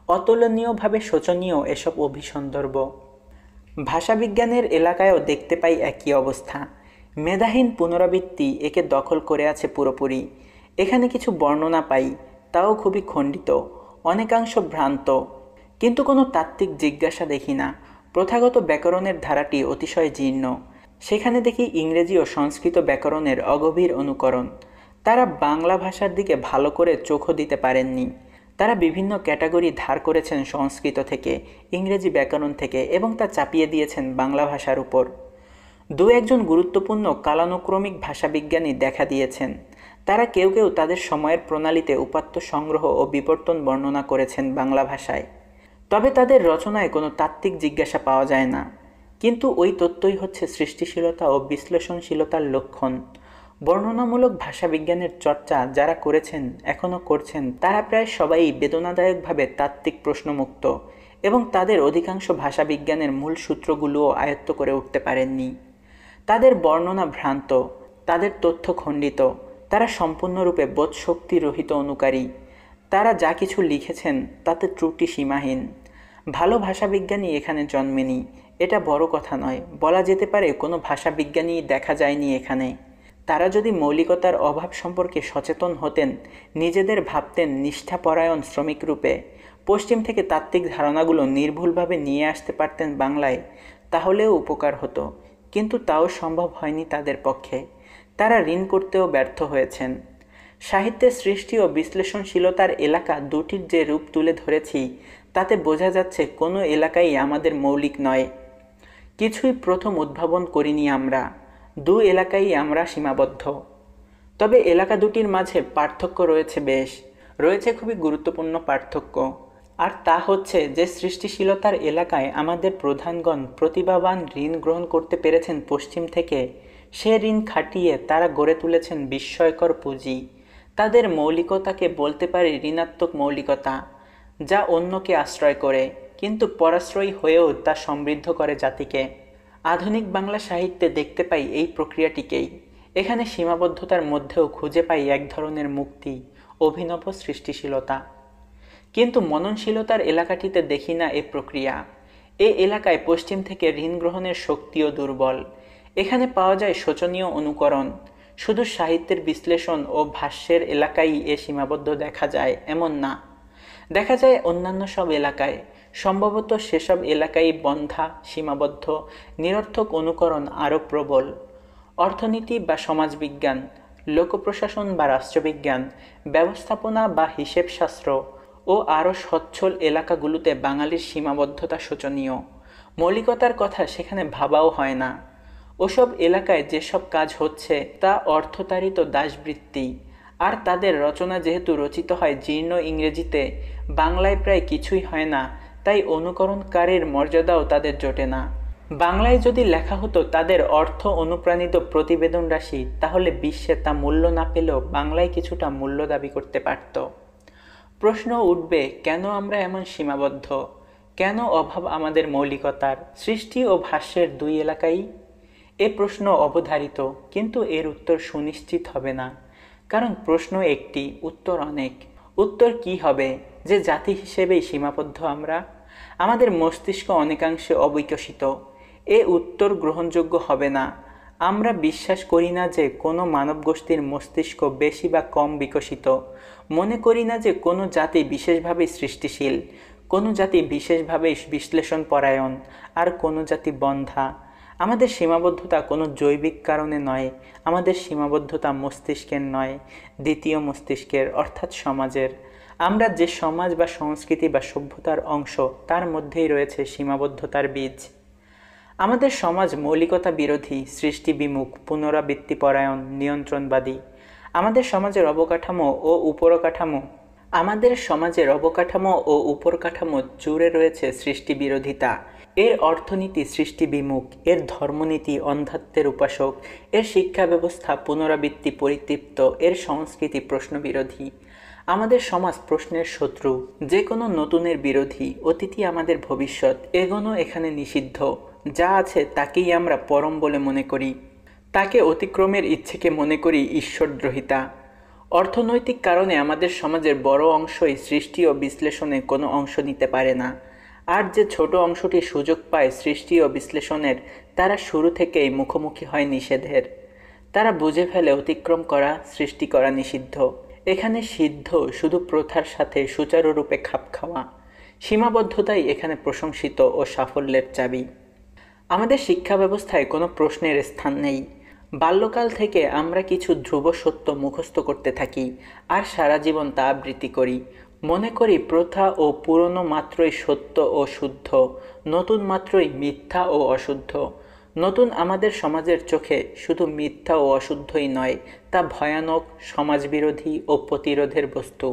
[SPEAKER 1] অতুলনীয়ভাবে শোচনীয় এসব অভিসন্দর্ভ। ভাষাবিজ্ঞানের এলাকায়ও দেখতে পাই একই অবস্থা। মেধাহীন পুনরাবৃত্তি একে দখল করে আছে পুরোপুরি। এখানে কিছু বর্ণনা পাই, তাও খুবই খণ্ডিত, অনেকাংশ ভ্রান্ত, কিন্তু কোনো তাত্ত্বিক জিজ্ঞাসা দেখি না। প্রথাগত ব্যাকরণের ধারাটি অতিশয় জীর্ণ। সেখানে দেখি ইংরেজি ও সংস্কৃত ব্যাকরণের অগভীর অনুকরণ। তারা বাংলা ভাষার দিকে ভালো করে চোখও দিতে পারেননি। তারা বিভিন্ন ক্যাটাগরি ধার করেছেন সংস্কৃত থেকে, ইংরেজি ব্যাকরণ থেকে, এবং তা চাপিয়ে দিয়েছেন বাংলা ভাষার উপর। দু একজন গুরুত্বপূর্ণ কালানুক্রমিক ভাষাবিজ্ঞানী দেখা দিয়েছেন। তারা কেউ কেউ তাদের সময়ের প্রণালীতে উপাত্ত সংগ্রহ ও বিবর্তন বর্ণনা করেছেন বাংলা ভাষায়। তবে তাদের রচনায় কোনো তাত্ত্বিক জিজ্ঞাসা পাওয়া যায় না। কিন্তু ওই তত্ত্বই হচ্ছে সৃষ্টিশীলতা ও বিশ্লেষণশীলতার লক্ষণ। বর্ণনামূলক ভাষাবিজ্ঞানের চর্চা যারা করেছেন, এখনও করছেন, তারা প্রায় সবাই বেদনাদায়কভাবে তাত্ত্বিক প্রশ্নমুক্ত, এবং তাদের অধিকাংশ ভাষাবিজ্ঞানের মূল সূত্রগুলোও আয়ত্ত করে উঠতে পারেননি। তাদের বর্ণনা ভ্রান্ত, তাদের তথ্য খণ্ডিত, তারা সম্পূর্ণরূপে বোধশক্তি রহিত অনুকারী। তারা যা কিছু লিখেছেন তাতে ত্রুটি সীমাহীন। ভালো ভাষাবিজ্ঞানী এখানে জন্মেনি, এটা বড় কথা নয়। বলা যেতে পারে কোনো ভাষাবিজ্ঞানী দেখা যায়নি এখানে। তারা যদি মৌলিকতার অভাব সম্পর্কে সচেতন হতেন, নিজেদের ভাবতেন নিষ্ঠাপরায়ণ শ্রমিক রূপে, পশ্চিম থেকে তাত্ত্বিক ধারণাগুলো নির্ভুলভাবে নিয়ে আসতে পারতেন বাংলায়, তাহলেও উপকার হতো। কিন্তু তাও সম্ভব হয়নি তাদের পক্ষে। তারা ঋণ করতেও ব্যর্থ হয়েছেন। সাহিত্যের সৃষ্টি ও বিশ্লেষণশীলতার এলাকা দুটির যে রূপ তুলে ধরেছি, তাতে বোঝা যাচ্ছে কোনো এলাকাই আমাদের মৌলিক নয়। কিছুই প্রথম উদ্ভাবন করিনি আমরা, দু এলাকাই আমরা সীমাবদ্ধ। তবে এলাকা দুটির মাঝে পার্থক্য রয়েছে বেশ, রয়েছে খুবই গুরুত্বপূর্ণ পার্থক্য। আর তা হচ্ছে যে সৃষ্টিশীলতার এলাকায় আমাদের প্রধানগণ প্রতিভাবান ঋণ গ্রহণ করতে পেরেছেন পশ্চিম থেকে। সে ঋণ খাটিয়ে তারা গড়ে তুলেছেন বিস্ময়কর পুঁজি। তাদের মৌলিকতাকে বলতে পারি ঋণাত্মক মৌলিকতা, যা অন্যকে আশ্রয় করে, কিন্তু পরাশ্রয়ী হয়েও তা সমৃদ্ধ করে জাতিকে। আধুনিক বাংলা সাহিত্যে দেখতে পাই এই প্রক্রিয়াটিকেই। এখানে সীমাবদ্ধতার মধ্যেও খুঁজে পাই এক ধরনের মুক্তি, অভিনব সৃষ্টিশীলতা। কিন্তু মননশীলতার এলাকাটিতে দেখি না এ প্রক্রিয়া। এ এলাকায় পশ্চিম থেকে ঋণ গ্রহণের শক্তিও দুর্বল। এখানে পাওয়া যায় শোচনীয় অনুকরণ। শুধু সাহিত্যের বিশ্লেষণ ও ভাষ্যের এলাকায় এ সীমাবদ্ধ দেখা যায় এমন না, দেখা যায় অন্যান্য সব এলাকায়। সম্ভবত সেসব এলাকায় বন্ধা, সীমাবদ্ধ, নিরর্থক অনুকরণ আরও প্রবল। অর্থনীতি বা সমাজবিজ্ঞান, লোকপ্রশাসন বা রাষ্ট্রবিজ্ঞান, ব্যবস্থাপনা বা হিসেবশাস্ত্র ও আরও সচ্ছল এলাকাগুলোতে বাঙালির সীমাবদ্ধতা শোচনীয়। মৌলিকতার কথা সেখানে ভাবাও হয় না। ওসব এলাকায় যেসব কাজ হচ্ছে তা অর্থতাড়িত দাসবৃত্তি। আর তাদের রচনা যেহেতু রচিত হয় জীর্ণ ইংরেজিতে, বাংলায় প্রায় কিছুই হয় না, তাই অনুকরণকারীর মর্যাদাও তাদের জোটে না। বাংলায় যদি লেখা হতো তাদের অর্থ অনুপ্রাণিত প্রতিবেদন রাশি, তাহলে বিশ্বে তা মূল্য না পেলেও বাংলায় কিছুটা মূল্য দাবি করতে পারত। প্রশ্ন উঠবে, কেন আমরা এমন সীমাবদ্ধ? কেন অভাব আমাদের মৌলিকতার? সৃষ্টি ও ভাষ্যের দুই এলাকাই? এ প্রশ্ন অবধারিত, কিন্তু এর উত্তর সুনিশ্চিত হবে না। কারণ প্রশ্ন একটি, উত্তর অনেক। উত্তর কি হবে? যে জাতি হিসেবেই সীমাবদ্ধ আমরা। আমাদের মস্তিষ্ক অনেকাংশে অবিকশিত। এ উত্তর গ্রহণযোগ্য হবে না। আমরা বিশ্বাস করি না যে কোনো মানবগোষ্ঠীর মস্তিষ্ক বেশি বা কম বিকশিত। মনে করি না যে কোনো জাতি বিশেষভাবে সৃষ্টিশীল, কোনো জাতি বিশেষভাবে বিশ্লেষণ পরায়ণ, আর কোনো জাতি বন্ধ্যা। আমাদের সীমাবদ্ধতা কোনো জৈবিক কারণে নয়, আমাদের সীমাবদ্ধতা মস্তিষ্কের নয়, দ্বিতীয় মস্তিষ্কের অর্থাৎ সমাজের। আমরা যে সমাজ বা সংস্কৃতি বা সভ্যতার অংশ, তার মধ্যেই রয়েছে সীমাবদ্ধতার বীজ। আমাদের সমাজ মৌলিকতা বিরোধী, সৃষ্টি বিমুখ, পুনরাবৃত্তি পরায়ণ, নিয়ন্ত্রণবাদী। আমাদের সমাজের অবকাঠামো ও উপরকাঠামো জুড়ে রয়েছে সৃষ্টি বিরোধিতা। এর অর্থনীতি সৃষ্টি বিমুখ, এর ধর্মনীতি অন্ধাত্বের উপাসক, এর শিক্ষা ব্যবস্থা পুনরাবৃত্তি পরিতৃপ্ত, এর সংস্কৃতি প্রশ্ন বিরোধী। আমাদের সমাজ প্রশ্নের শত্রু, যে কোনো নতুনের বিরোধী। অতীতই আমাদের ভবিষ্যৎ, এগোনো এখানে নিষিদ্ধ। যা আছে তাকেই আমরা পরম বলে মনে করি, তাকে অতিক্রমের ইচ্ছেকে মনে করি ঈশ্বরদ্রোহিতা। অর্থনৈতিক কারণে আমাদের সমাজের বড় অংশই সৃষ্টি ও বিশ্লেষণে কোনো অংশ নিতে পারে না, আর যে ছোট অংশটি সুযোগ পায় সৃষ্টি ও বিশ্লেষণের, তারা শুরু থেকেই মুখোমুখি হয় নিষেধের। তারা বুঝে ফেলে অতিক্রম করা, সৃষ্টি করা নিষিদ্ধ। এখানে সিদ্ধ শুধু প্রথার সাথে সুচারুরূপে খাপ খাওয়া। সীমাবদ্ধতাই এখানে প্রশংসিত ও সাফল্যের চাবি। আমাদের শিক্ষা ব্যবস্থায় কোনো প্রশ্নের স্থান নেই। বাল্যকাল থেকে আমরা কিছু ধ্রুব সত্য মুখস্থ করতে থাকি, আর সারা জীবন তা আবৃত্তি করি। মনে করি প্রথা ও পুরনো মাত্রই সত্য ও শুদ্ধ, নতুন মাত্রই মিথ্যা ও অশুদ্ধ। নতুন আমাদের সমাজের চোখে শুধু মিথ্যা ও অশুদ্ধই নয়, তা ভয়ানক, সমাজবিরোধী ও প্রতিরোধের বস্তু।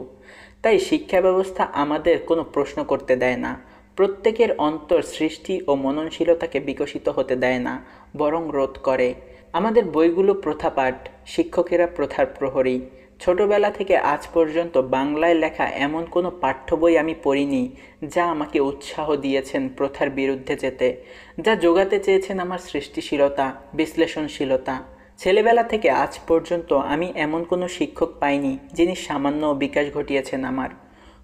[SPEAKER 1] তাই শিক্ষা ব্যবস্থা আমাদের কোনো প্রশ্ন করতে দেয় না, প্রত্যেকের অন্তর সৃষ্টি ও মননশীলতাকে বিকশিত হতে দেয় না, বরং রোধ করে। আমাদের বইগুলো প্রথাপাঠ, শিক্ষকেরা প্রথার প্রহরী। ছোটবেলা থেকে আজ পর্যন্ত বাংলায় লেখা এমন কোনো পাঠ্য বই আমি পড়িনি যা আমাকে উৎসাহ দিয়েছেন প্রথার বিরুদ্ধে যেতে, যা যোগাতে চেয়েছেন আমার সৃষ্টিশীলতা, বিশ্লেষণশীলতা। ছেলেবেলা থেকে আজ পর্যন্ত আমি এমন কোনো শিক্ষক পাইনি যিনি সামান্য বিকাশ ঘটিয়েছেন আমার।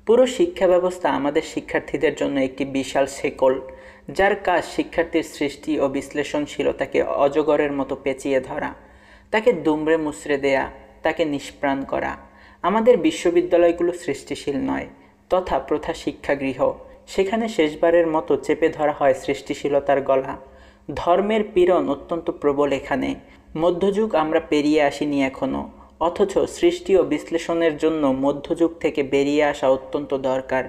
[SPEAKER 1] পুরো শিক্ষা ব্যবস্থা আমাদের শিক্ষার্থীদের জন্য একটি বিশাল শেকল, যার কাজ শিক্ষার্থীর সৃষ্টি ও বিশ্লেষণশীলতাকে অজগরের মতো পেঁচিয়ে ধরা, তাকে দুমড়ে মুচড়ে দেয়া, তাকে নিষ্প্রাণ করা। আমাদের বিশ্ববিদ্যালয়গুলো সৃষ্টিশীল নয়, তথা প্রথা শিক্ষাগৃহ। সেখানে শেষবারের মতো চেপে ধরা হয় সৃষ্টিশীলতার গলা। ধর্মের পীড়ন অত্যন্ত প্রবল এখানে। মধ্যযুগ আমরা পেরিয়ে আসিনি এখনও, অথচ সৃষ্টি ও বিশ্লেষণের জন্য মধ্যযুগ থেকে বেরিয়ে আসা অত্যন্ত দরকার।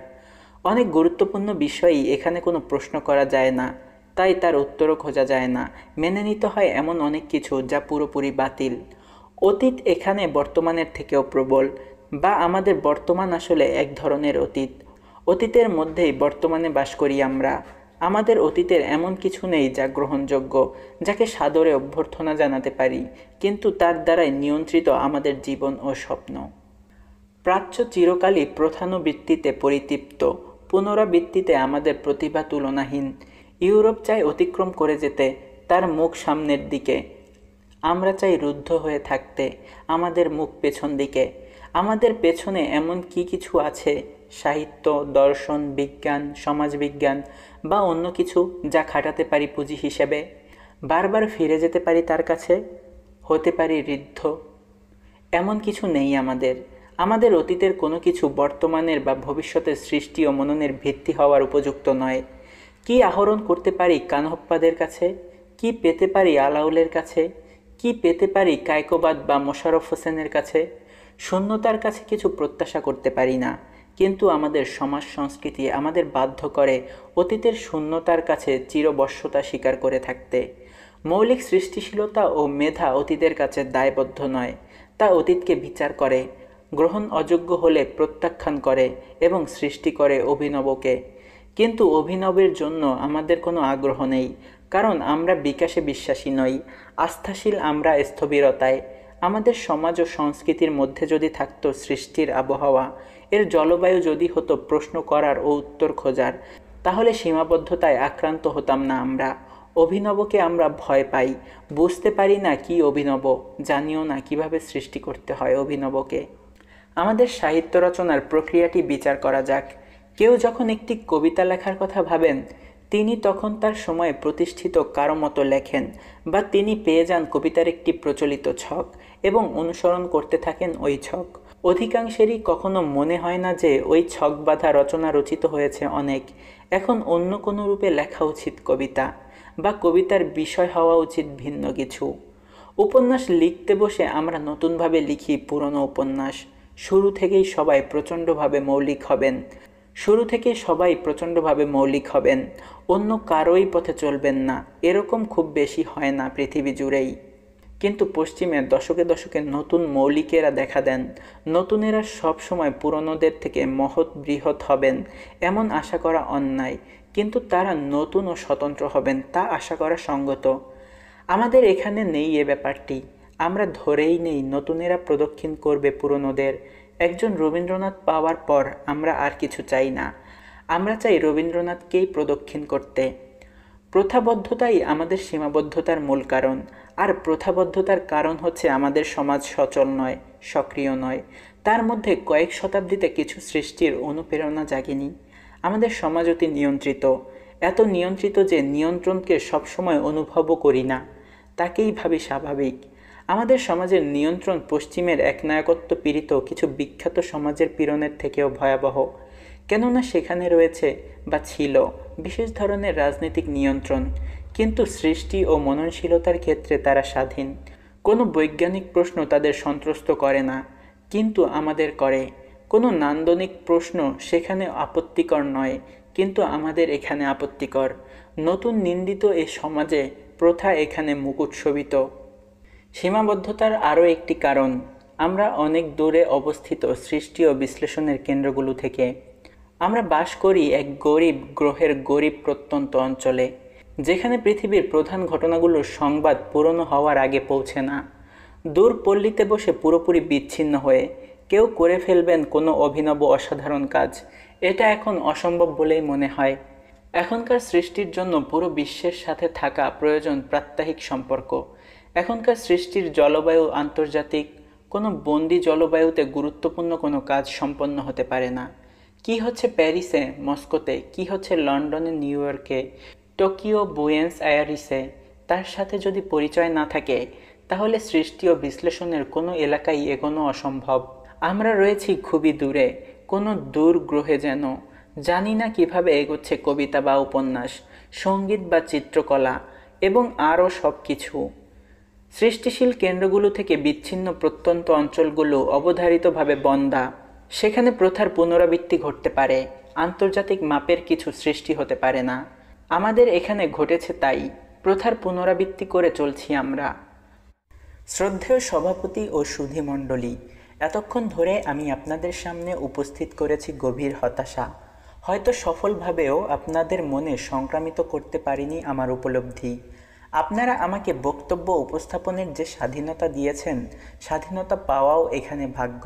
[SPEAKER 1] অনেক গুরুত্বপূর্ণ বিষয়ই এখানে কোনো প্রশ্ন করা যায় না, তাই তার উত্তরও খোঁজা যায় না। মেনে নিতে হয় এমন অনেক কিছু যা পুরোপুরি বাতিল। অতীত এখানে বর্তমানের থেকেও প্রবল, বা আমাদের বর্তমান আসলে এক ধরনের অতীত। অতীতের মধ্যেই বর্তমানে বাস করি আমরা। আমাদের অতীতের এমন কিছু নেই যা গ্রহণযোগ্য, যাকে সাদরে অভ্যর্থনা জানাতে পারি, কিন্তু তার দ্বারাই নিয়ন্ত্রিত আমাদের জীবন ও স্বপ্ন। প্রাচ্য চিরকালই প্রথানুবৃত্তিতে পরিতৃপ্ত, পুনরাবৃত্তিতে আমাদের প্রতিভা তুলনাহীন। ইউরোপ চায় অতিক্রম করে যেতে, তার মুখ সামনের দিকে। আমরা চাই রুদ্ধ হয়ে থাকতে, আমাদের মুখ পেছন দিকে। আমাদের পেছনে এমন কি কিছু আছে, সাহিত্য, দর্শন, বিজ্ঞান, সমাজবিজ্ঞান বা অন্য কিছু, যা খাটাতে পারি পুঁজি হিসেবে। বারবার ফিরে যেতে পারি তার কাছে, হতে পারি ঋদ্ধ। এমন কিছু নেই আমাদের। আমাদের অতীতের কোনো কিছু বর্তমানের বা ভবিষ্যতের সৃষ্টি ও মননের ভিত্তি হওয়ার উপযুক্ত নয়। কি আহরণ করতে পারি কানহপ্পাদের কাছে, কি পেতে পারি আলাউলের কাছে, কি পেতে পারি কায়কোবাদ বা মোশাররফ হোসেনের কাছে। শূন্যতার কাছে কিছু প্রত্যাশা করতে পারি না, কিন্তু আমাদের সমাজ সংস্কৃতি আমাদের বাধ্য করে অতীতের শূন্যতার কাছে চিরবশ্যতা স্বীকার করে থাকতে। মৌলিক সৃষ্টিশীলতা ও মেধা অতীতের কাছে দায়বদ্ধ নয়, তা অতীতকে বিচার করে, গ্রহণ অযোগ্য হলে প্রত্যাখ্যান করে এবং সৃষ্টি করে অভিনবকে। কিন্তু অভিনবের জন্য আমাদের কোনো আগ্রহ নেই, কারণ আমরা বিকাশে বিশ্বাসী নই, আস্থাশীল আমরা স্থবিরতায়। আমাদের সমাজ ও সংস্কৃতির মধ্যে যদি থাকতো সৃষ্টির আবহাওয়া, এর জলবায়ু যদি হতো প্রশ্ন করার ও উত্তর খোঁজার, তাহলে সীমাবদ্ধতায় আক্রান্ত হতাম না আমরা। অভিনবকে আমরা ভয় পাই, বুঝতে পারি না কি অভিনব, জানিও না কিভাবে সৃষ্টি করতে হয় অভিনবকে। আমাদের সাহিত্য রচনার প্রক্রিয়াটি বিচার করা যাক। কেউ যখন একটি কবিতা লেখার কথা ভাবেন, তিনি তখন তার সময়ে প্রতিষ্ঠিত কারো মতো লেখেন, বা তিনি পেয়ে যান কবিতার একটি প্রচলিত ছক এবং অনুসরণ করতে থাকেন ওই ছক। অধিকাংশেরই কখনো মনে হয় না যে ওই ছক বাঁধা রচনা রচিত হয়েছে অনেক, এখন অন্য কোনো রূপে লেখা উচিত কবিতা, বা কবিতার বিষয় হওয়া উচিত ভিন্ন কিছু। উপন্যাস লিখতে বসে আমরা নতুনভাবে লিখি পুরনো উপন্যাস। শুরু থেকেই সবাই প্রচণ্ডভাবে মৌলিক হবেন, অন্য কারোই পথে চলবেন না, এরকম খুব বেশি হয় না পৃথিবী জুড়েই। কিন্তু পশ্চিমে দশকে দশকে নতুন মৌলিকেরা দেখা দেন। নতুনেরা সবসময় পুরনোদের থেকে মহৎ বৃহৎ হবেন এমন আশা করা অন্যায়, কিন্তু তারা নতুন ও স্বতন্ত্র হবেন তা আশা করা সঙ্গত। আমাদের এখানে নেই এ ব্যাপারটি। আমরা ধরেই নেই নতুনেরা প্রদক্ষিণ করবে পুরনোদের। একজন রবীন্দ্রনাথ পাওয়ার পর আমরা আর কিছু চাই না, আমরা চাই রবীন্দ্রনাথকেই প্রদক্ষিণ করতে। প্রথাবদ্ধতাই আমাদের সীমাবদ্ধতার মূল কারণ, আর প্রথাবদ্ধতার কারণ হচ্ছে আমাদের সমাজ সচল নয়, সক্রিয় নয়। তার মধ্যে কয়েক শতাব্দীতে কিছু সৃষ্টির অনুপ্রেরণা জাগেনি। আমাদের সমাজ অতি নিয়ন্ত্রিত, এত নিয়ন্ত্রিত যে নিয়ন্ত্রণকে সবসময় অনুভবও করি না, তাকেই ভাবি স্বাভাবিক। আমাদের সমাজের নিয়ন্ত্রণ পশ্চিমের একনায়কত্ব পীড়িত কিছু বিখ্যাত সমাজের পীড়নের থেকেও ভয়াবহ, কেননা সেখানে রয়েছে বা ছিল বিশেষ ধরনের রাজনৈতিক নিয়ন্ত্রণ, কিন্তু সৃষ্টি ও মননশীলতার ক্ষেত্রে তারা স্বাধীন। কোনো বৈজ্ঞানিক প্রশ্ন তাদের সন্ত্রস্ত করে না, কিন্তু আমাদের করে। কোনো নান্দনিক প্রশ্ন সেখানে আপত্তিকর নয়, কিন্তু আমাদের এখানে আপত্তিকর। নতুন নিন্দিত এ সমাজে প্রথা এখানে মুকুট শোভিত। সীমাবদ্ধতার আরও একটি কারণ, আমরা অনেক দূরে অবস্থিত সৃষ্টি ও বিশ্লেষণের কেন্দ্রগুলো থেকে। আমরা বাস করি এক গরিব গ্রহের গরিব প্রত্যন্ত অঞ্চলে, যেখানে পৃথিবীর প্রধান ঘটনাগুলোর সংবাদ পুরনো হওয়ার আগে পৌঁছে না। দূর পল্লীতে বসে পুরোপুরি বিচ্ছিন্ন হয়ে কেউ করে ফেলবেন কোনো অভিনব অসাধারণ কাজ, এটা এখন অসম্ভব বলেই মনে হয়। এখনকার সৃষ্টির জন্য পুরো বিশ্বের সাথে থাকা প্রয়োজন প্রাত্যহিক সম্পর্ক। এখনকার সৃষ্টির জলবায়ু আন্তর্জাতিক, কোনো বন্দি জলবায়ুতে গুরুত্বপূর্ণ কোনো কাজ সম্পন্ন হতে পারে না। কি হচ্ছে প্যারিসে, মস্কোতে, কি হচ্ছে লন্ডনে, নিউ ইয়র্কে, টোকিও, বুয়েন্স আয়ারিসে, তার সাথে যদি পরিচয় না থাকে, তাহলে সৃষ্টি ও বিশ্লেষণের কোনো এলাকায় এগোনো অসম্ভব। আমরা রয়েছি খুবই দূরে, কোনো দূর গ্রহে যেন। জানি না কিভাবে এগোচ্ছে কবিতা বা উপন্যাস, সঙ্গীত বা চিত্রকলা এবং আরও সব কিছু। সৃষ্টিশীল কেন্দ্রগুলো থেকে বিচ্ছিন্ন প্রত্যন্ত অঞ্চলগুলো অবধারিতভাবে বন্ধা। সেখানে প্রথার পুনরাবৃত্তি ঘটতে পারে, আন্তর্জাতিক মাপের কিছু সৃষ্টি হতে পারে না। আমাদের এখানে ঘটেছে তাই, প্রথার পুনরাবৃত্তি করে চলছি আমরা। শ্রদ্ধেয় সভাপতি ও সুধীমণ্ডলী, এতক্ষণ ধরে আমি আপনাদের সামনে উপস্থিত করেছি গভীর হতাশা। হয়তো সফলভাবেও আপনাদের মনে সংক্রামিত করতে পারিনি আমার উপলব্ধি। আপনারা আমাকে বক্তব্য উপস্থাপনের যে স্বাধীনতা দিয়েছেন, স্বাধীনতা পাওয়াও এখানে ভাগ্য।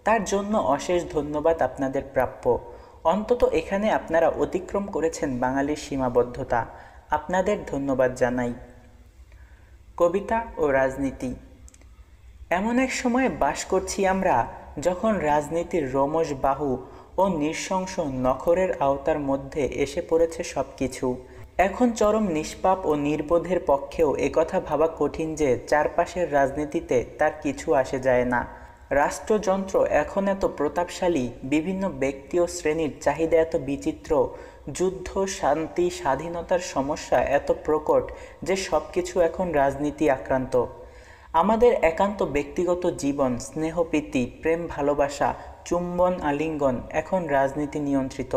[SPEAKER 1] তার জন্য অশেষ ধন্যবাদ আপনাদের প্রাপ্য। অন্তত এখানে আপনারা অতিক্রম করেছেন বাঙালির সীমাবদ্ধতা, আপনাদের ধন্যবাদ জানাই। কবিতা ও রাজনীতি। এমন এক সময়ে বাস করছি আমরা, যখন রাজনীতির রোমশ বাহু ও নৃশংস নখরের আওতার মধ্যে এসে পড়েছে সব কিছু। এখন চরম নিষ্পাপ ও নির্বোধের পক্ষেও একথা ভাবা কঠিন যে চারপাশের রাজনীতিতে তার কিছু আসে যায় না। রাষ্ট্রযন্ত্র এখন এত প্রতাপশালী, বিভিন্ন ব্যক্তি ও শ্রেণীর চাহিদা এত বিচিত্র, যুদ্ধ, শান্তি, স্বাধীনতার সমস্যা এত প্রকট যে সব কিছু এখন রাজনীতি আক্রান্ত। আমাদের একান্ত ব্যক্তিগত জীবন, স্নেহপ্রীতি, প্রেম, ভালোবাসা, চুম্বন, আলিঙ্গন এখন রাজনীতি নিয়ন্ত্রিত।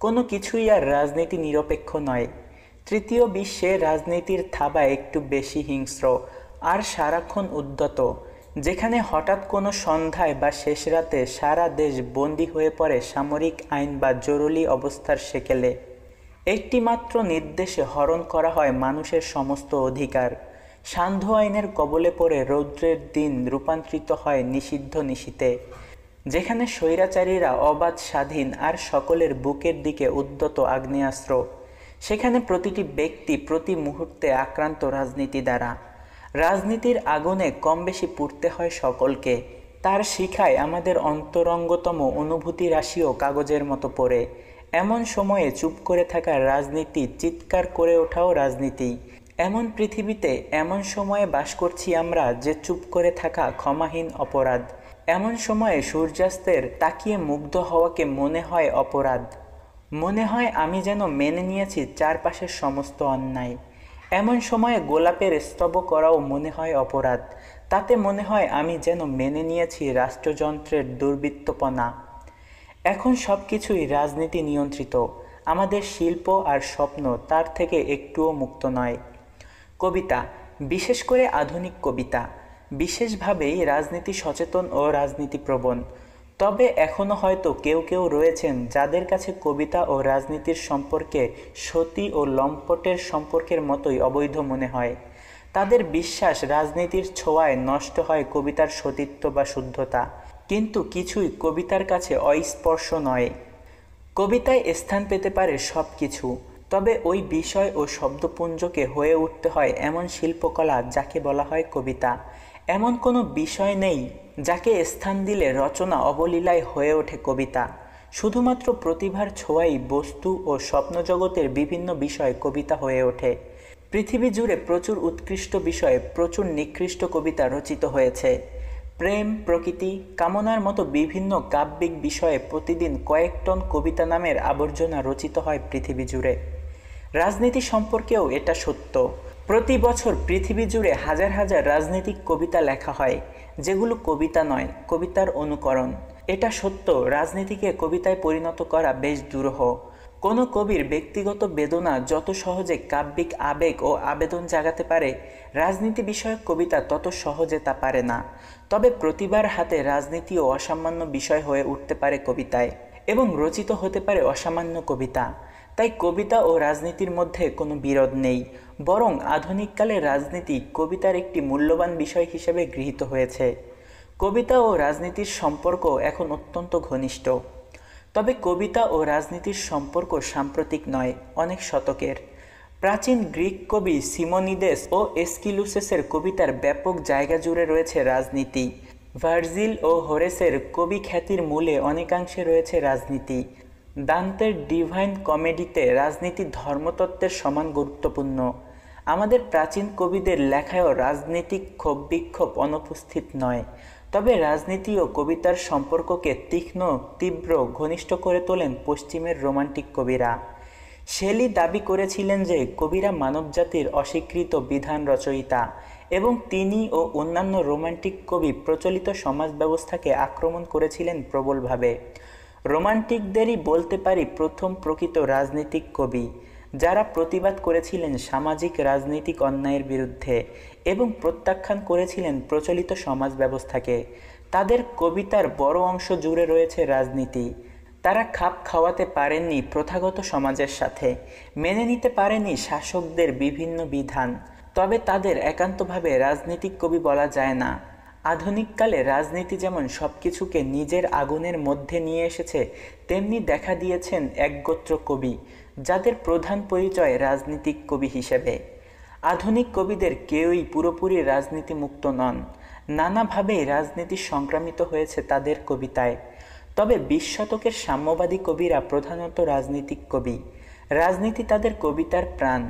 [SPEAKER 1] কোনো কিছুই আর রাজনীতি নিরপেক্ষ নয়। তৃতীয় বিশ্বে রাজনীতির থাবা একটু বেশি হিংস্র আর সারাক্ষণ উদ্যত, যেখানে হঠাৎ কোনো সন্ধ্যায় বা শেষ রাতে সারা দেশ বন্দী হয়ে পড়ে সামরিক আইন বা জরুরি অবস্থার সেকেলে। একটি মাত্র নির্দেশে হরণ করা হয় মানুষের সমস্ত অধিকার। সান্ধ্য আইনের কবলে পড়ে রৌদ্রের দিন রূপান্তরিত হয় নিষিদ্ধ নিশীথে, যেখানে স্বৈরাচারীরা অবাধ, স্বাধীন আর সকলের বুকের দিকে উদ্যত আগ্নেয়াস্ত্র। সেখানে প্রতিটি ব্যক্তি প্রতি মুহূর্তে আক্রান্ত রাজনীতি দ্বারা। রাজনীতির আগুনে কম বেশি পুড়তে হয় সকলকে। তার শিখায় আমাদের অন্তরঙ্গতম অনুভূতি রাশিও কাগজের মতো পড়ে। এমন সময়ে চুপ করে থাকা রাজনীতি, চিৎকার করে ওঠাও রাজনীতি। এমন পৃথিবীতে এমন সময়ে বাস করছি আমরা যে চুপ করে থাকা ক্ষমাহীন অপরাধ। এমন সময়ে সূর্যাস্তের তাকিয়ে মুগ্ধ হওয়াকে মনে হয় অপরাধ। মনে হয় আমি যেন মেনে নিয়েছি চারপাশের সমস্ত অন্যায়। এমন সময়ে গোলাপের স্তব করাও মনে হয় অপরাধ। তাতে মনে হয় আমি যেন মেনে নিয়েছি রাষ্ট্রযন্ত্রের দুর্বৃত্তপনা। এখন সব কিছুই রাজনীতি নিয়ন্ত্রিত। আমাদের শিল্প আর স্বপ্ন তার থেকে একটুও মুক্ত নয়। কবিতা, বিশেষ করে আধুনিক কবিতা, বিশেষভাবেই রাজনীতি সচেতন ও রাজনীতিপ্রবণ। তবে এখনও হয়তো কেউ কেউ রয়েছেন যাদের কাছে কবিতা ও রাজনীতির সম্পর্কে সতী ও লম্পটের সম্পর্কের মতোই অবৈধ মনে হয়। তাদের বিশ্বাস রাজনীতির ছোঁয়ায় নষ্ট হয় কবিতার সতীত্ব বা শুদ্ধতা। কিন্তু কিছুই কবিতার কাছে অস্পর্শ নয়। কবিতায় স্থান পেতে পারে সব কিছু, তবে ওই বিষয় ও শব্দপুঞ্জকে হয়ে উঠতে হয় এমন শিল্পকলা যাকে বলা হয় কবিতা। এমন কোনো বিষয় নেই যাকে স্থান দিলে রচনা অবলীলায় হয়ে ওঠে কবিতা। শুধুমাত্র প্রতিভার ছোঁয়াই বস্তু ও স্বপ্নজগতের বিভিন্ন বিষয় কবিতা হয়ে ওঠে। পৃথিবী জুড়ে প্রচুর উৎকৃষ্ট বিষয়ে প্রচুর নিকৃষ্ট কবিতা রচিত হয়েছে। প্রেম, প্রকৃতি, কামনার মতো বিভিন্ন কাব্যিক বিষয়ে প্রতিদিন কয়েক টন কবিতা নামের আবর্জনা রচিত হয় পৃথিবী জুড়ে। রাজনীতি সম্পর্কেও এটা সত্য। প্রতি বছর পৃথিবী জুড়ে হাজার হাজার রাজনৈতিক কবিতা লেখা হয়, যেগুলো কবিতা নয়, কবিতার অনুকরণ। এটা সত্য, রাজনীতিকে কবিতায় পরিণত করা বেশ দুরূহ। কোনো কবির ব্যক্তিগত বেদনা যত সহজে কাব্যিক আবেগ ও আবেদন জাগাতে পারে, রাজনীতি বিষয়ক কবিতা তত সহজে তা পারে না। তবে প্রতিবার হাতে রাজনীতিও অসামান্য বিষয় হয়ে উঠতে পারে কবিতায়, এবং রচিত হতে পারে অসামান্য কবিতা। তাই কবিতা ও রাজনীতির মধ্যে কোনো বিরোধ নেই, বরং আধুনিককালে রাজনীতি কবিতার একটি মূল্যবান বিষয় হিসেবে গৃহীত হয়েছে। কবিতা ও রাজনীতির সম্পর্ক এখন অত্যন্ত ঘনিষ্ঠ। তবে কবিতা ও রাজনীতির সম্পর্ক সাম্প্রতিক নয়, অনেক শতকের। প্রাচীন গ্রিক কবি সিমোনিদেস ও এস্কিলুসেসের কবিতার ব্যাপক জায়গা জুড়ে রয়েছে রাজনীতি। ভার্জিল ও হোরেসের কবি খ্যাতির মূলে অনেকাংশে রয়েছে রাজনীতি। দান্তের ডিভাইন কমেডিতে রাজনীতি ধর্মতত্ত্বের সমান গুরুত্বপূর্ণ। আমাদের প্রাচীন কবিদের লেখায়ও রাজনৈতিক ক্ষোভ বিক্ষোভ অনুপস্থিত নয়। তবে রাজনীতি ও কবিতার সম্পর্ককে তীক্ষ্ণ, তীব্র, ঘনিষ্ঠ করে তোলেন পশ্চিমের রোমান্টিক কবিরা। শেলি দাবি করেছিলেন যে কবিরা মানবজাতির অস্বীকৃত বিধান রচয়িতা, এবং তিনি ও অন্যান্য রোমান্টিক কবি প্রচলিত সমাজ ব্যবস্থাকে আক্রমণ করেছিলেন প্রবলভাবে। রোমান্টিকদেরই বলতে পারি প্রথম প্রকৃত রাজনৈতিক কবি, যারা প্রতিবাদ করেছিলেন সামাজিক রাজনৈতিক অন্যায়ের বিরুদ্ধে এবং প্রত্যাখ্যান করেছিলেন প্রচলিত সমাজ ব্যবস্থাকে। তাদের কবিতার বড় অংশ জুড়ে রয়েছে রাজনীতি। তারা খাপ খাওয়াতে পারেননি প্রথাগত সমাজের সাথে, মেনে নিতে পারেনি শাসকদের বিভিন্ন বিধান। তবে তাদের একান্তভাবে রাজনৈতিক কবি বলা যায় না। আধুনিককালে রাজনীতি যেমন সব কিছুকে নিজের আগুনের মধ্যে নিয়ে এসেছে, তেমনি দেখা দিয়েছেন একগোত্র কবি, যাদের প্রধান পরিচয় রাজনীতিক কবি হিসেবে। আধুনিক কবিদের কেউই পুরোপুরি রাজনীতিমুক্ত নন। নানাভাবেই রাজনীতি সংক্রামিত হয়েছে তাদের কবিতায়। তবে 20 শতকের সাম্যবাদী কবিরা প্রধানত রাজনীতিক কবি। রাজনীতি তাদের কবিতার প্রাণ।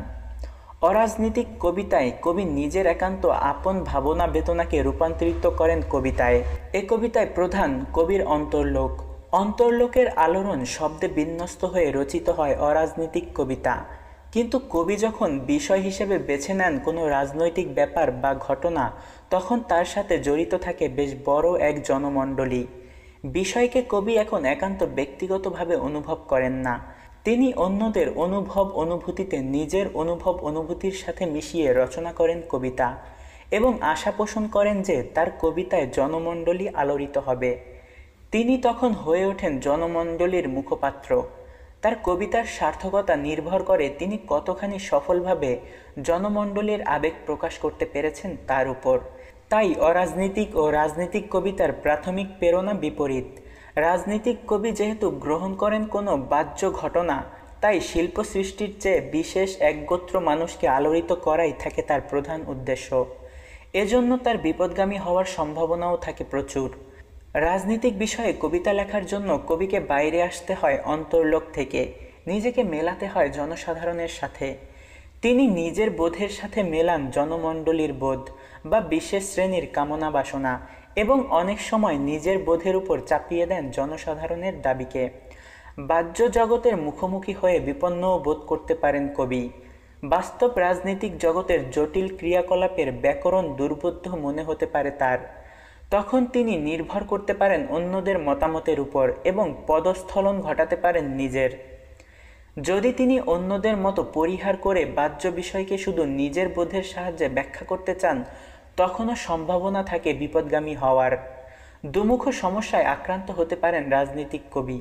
[SPEAKER 1] অরাজনীতিক কবিতায় কবি নিজের একান্ত আপন ভাবনা বেদনাকে রূপান্তরিত করেন কবিতায়। এ কবিতায় প্রধান কবির অন্তর্লোক। অন্তর্লোকের আলোড়ন শব্দে বিন্যস্ত হয়ে রচিত হয় অরাজনীতিক কবিতা। কিন্তু কবি যখন বিষয় হিসেবে বেছে নেন কোনো রাজনৈতিক ব্যাপার বা ঘটনা, তখন তার সাথে জড়িত থাকে বেশ বড় এক জনমণ্ডলী। বিষয়কে কবি এখন একান্ত ব্যক্তিগতভাবে অনুভব করেন না। তিনি অন্যদের অনুভব অনুভূতিতে নিজের অনুভব অনুভূতির সাথে মিশিয়ে রচনা করেন কবিতা, এবং আশা পোষণ করেন যে তার কবিতায় জনমণ্ডলী আলোড়িত হবে। তিনি তখন হয়ে ওঠেন জনমণ্ডলীর মুখপাত্র। তার কবিতার সার্থকতা নির্ভর করে তিনি কতখানি সফলভাবে জনমণ্ডলীর আবেগ প্রকাশ করতে পেরেছেন তার উপর। তাই অরাজনীতিক ও রাজনীতিক কবিতার প্রাথমিক প্রেরণা বিপরীত। রাজনীতিক কবি যেহেতু গ্রহণ করেন কোনো বাহ্য ঘটনা, তাই শিল্প সৃষ্টির চেয়ে বিশেষ একগোত্র মানুষকে আলোড়িত করাই থাকে তার প্রধান উদ্দেশ্য। এজন্য তার বিপদগামী হওয়ার সম্ভাবনাও থাকে প্রচুর। রাজনৈতিক বিষয়ে কবিতা লেখার জন্য কবিকে বাইরে আসতে হয় অন্তর্লোক থেকে, নিজেকে মেলাতে হয় জনসাধারণের সাথে। তিনি নিজের বোধের সাথে মেলান জনমণ্ডলীর বোধ বা বিশেষ শ্রেণীর কামনা বাসনা, এবং অনেক সময় নিজের বোধের উপর চাপিয়ে দেন জনসাধারণের দাবিকে। বাহ্য জগতের মুখোমুখি হয়ে বিপন্নও বোধ করতে পারেন কবি। বাস্তব রাজনৈতিক জগতের জটিল ক্রিয়াকলাপের ব্যাকরণ দুর্বোধ্য মনে হতে পারে তার। তখন তিনি নির্ভর করতে পারেন অন্যদের মতামতের উপর এবং পদস্খলন ঘটাতে পারেন নিজের। যদি তিনি অন্যদের মতো পরিহার করে বাহ্য বিষয়কে শুধু নিজের বোধের সাহায্যে ব্যাখ্যা করতে চান, তখনও সম্ভাবনা থাকে বিপদগামী হওয়ার। দুমুখ সমস্যায় আক্রান্ত হতে পারেন রাজনীতিক কবি।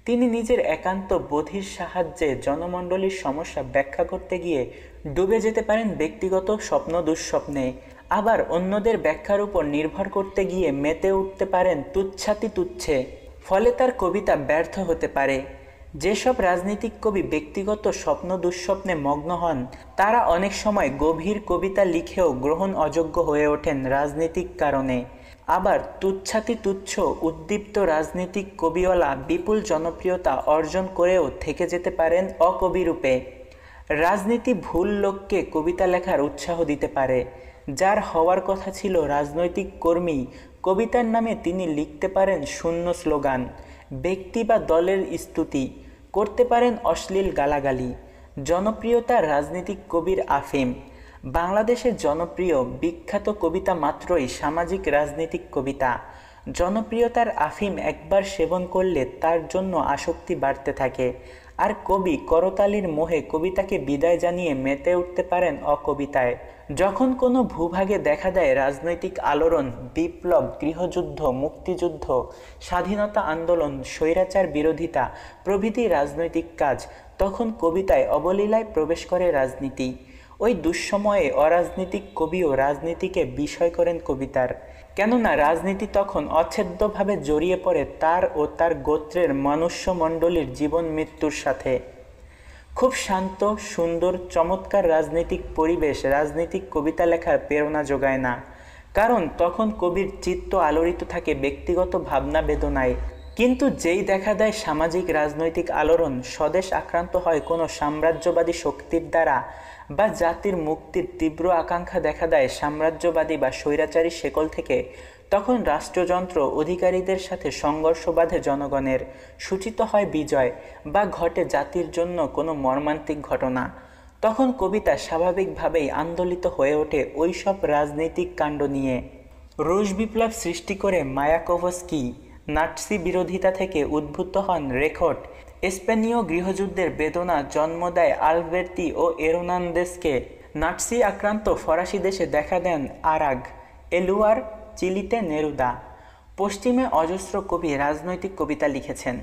[SPEAKER 1] তিনি নিজের একান্ত বোধির সাহায্যে জনমণ্ডলীর সমস্যা ব্যাখ্যা করতে গিয়ে ডুবে যেতে পারেন ব্যক্তিগত স্বপ্ন দুঃস্বপ্নে, আবার অন্যদের ব্যাখ্যার উপর নির্ভর করতে গিয়ে মেতে উঠতে পারেন তুচ্ছাতি তুচ্ছে। ফলে তার কবিতা ব্যর্থ হতে পারে। যেসব রাজনীতিক কবি ব্যক্তিগত স্বপ্ন দুঃস্বপ্নে মগ্ন হন, তারা অনেক সময় গভীর কবিতা লিখেও গ্রহণ অযোগ্য হয়ে ওঠেন রাজনৈতিক কারণে। আবার তুচ্ছাতি তুচ্ছ উদ্দীপ্ত রাজনীতিক কবিওয়ালা বিপুল জনপ্রিয়তা অর্জন করেও থেকে যেতে পারেন অকবিরূপে। রাজনীতি ভুল লোককে কবিতা লেখার উৎসাহ দিতে পারে। যার হওয়ার কথা ছিল রাজনৈতিক কর্মী, কবিতার নামে তিনি লিখতে পারেন শূন্য স্লোগান, ব্যক্তি বা দলের স্তুতি, করতে পারেন অশ্লীল গালাগালি। জনপ্রিয়তা রাজনীতিক কবির আফিম। বাংলাদেশের জনপ্রিয় বিখ্যাত কবিতা মাত্রই সামাজিক রাজনৈতিক কবিতা। জনপ্রিয়তার আফিম একবার সেবন করলে তার জন্য আসক্তি বাড়তে থাকে, আর কবি করতালির মোহে কবিতাকে বিদায় জানিয়ে মেতে উঠতে পারেন অকবিতায়। যখন কোনো ভূভাগে দেখা দেয় রাজনৈতিক আলোড়ন, বিপ্লব, গৃহযুদ্ধ, মুক্তিযুদ্ধ, স্বাধীনতা আন্দোলন, স্বৈরাচার বিরোধিতা প্রভৃতি রাজনৈতিক কাজ, তখন কবিতায় অবলীলায় প্রবেশ করে রাজনীতি। ওই দুঃসময়ে অরাজনীতিক কবিও রাজনীতিকে বিষয় করেন কবিতার, কেননা রাজনীতি তখন অচ্ছেদ্যভাবে জড়িয়ে পড়ে তার ও তার গোত্রের মনুষ্যমণ্ডলীর জীবন মৃত্যুর সাথে। খুব শান্ত, সুন্দর, চমৎকার রাজনৈতিক পরিবেশ রাজনৈতিক কবিতা লেখার প্রেরণা যোগায় না, কারণ তখন কবির চিত্ত আলোড়িত থাকে ব্যক্তিগত ভাবনা বেদনায়। কিন্তু যেই দেখা দেয় সামাজিক রাজনৈতিক আলোড়ন, স্বদেশ আক্রান্ত হয় কোনো সাম্রাজ্যবাদী শক্তির দ্বারা, বা জাতির মুক্তির তীব্র আকাঙ্ক্ষা দেখা দেয় সাম্রাজ্যবাদী বা স্বৈরাচারী শেকল থেকে, তখন রাষ্ট্রযন্ত্র অধিকারীদের সাথে সংঘর্ষ বাধে জনগণের, সূচিত হয় বিজয়, বা ঘটে জাতির জন্য কোনো মর্মান্তিক ঘটনা। তখন কবিতা স্বাভাবিকভাবেই আন্দোলিত হয়ে ওঠে ওইসব রাজনৈতিক কাণ্ড নিয়ে। রুশ বিপ্লব সৃষ্টি করে মায়াকোভস্কি, নাৎসি বিরোধিতা থেকে উদ্ভূত হন রেখট, স্পেনীয় গৃহযুদ্ধের বেদনা জন্ম দেয় আলবের্তি ও এরনান্দেসকে, নাৎসি আক্রান্ত ফরাসি দেশে দেখা দেন আরাগ, এলুয়ার, চিলিতে নেরুদা। পশ্চিমে অজস্র কবি রাজনৈতিক কবিতা লিখেছেন।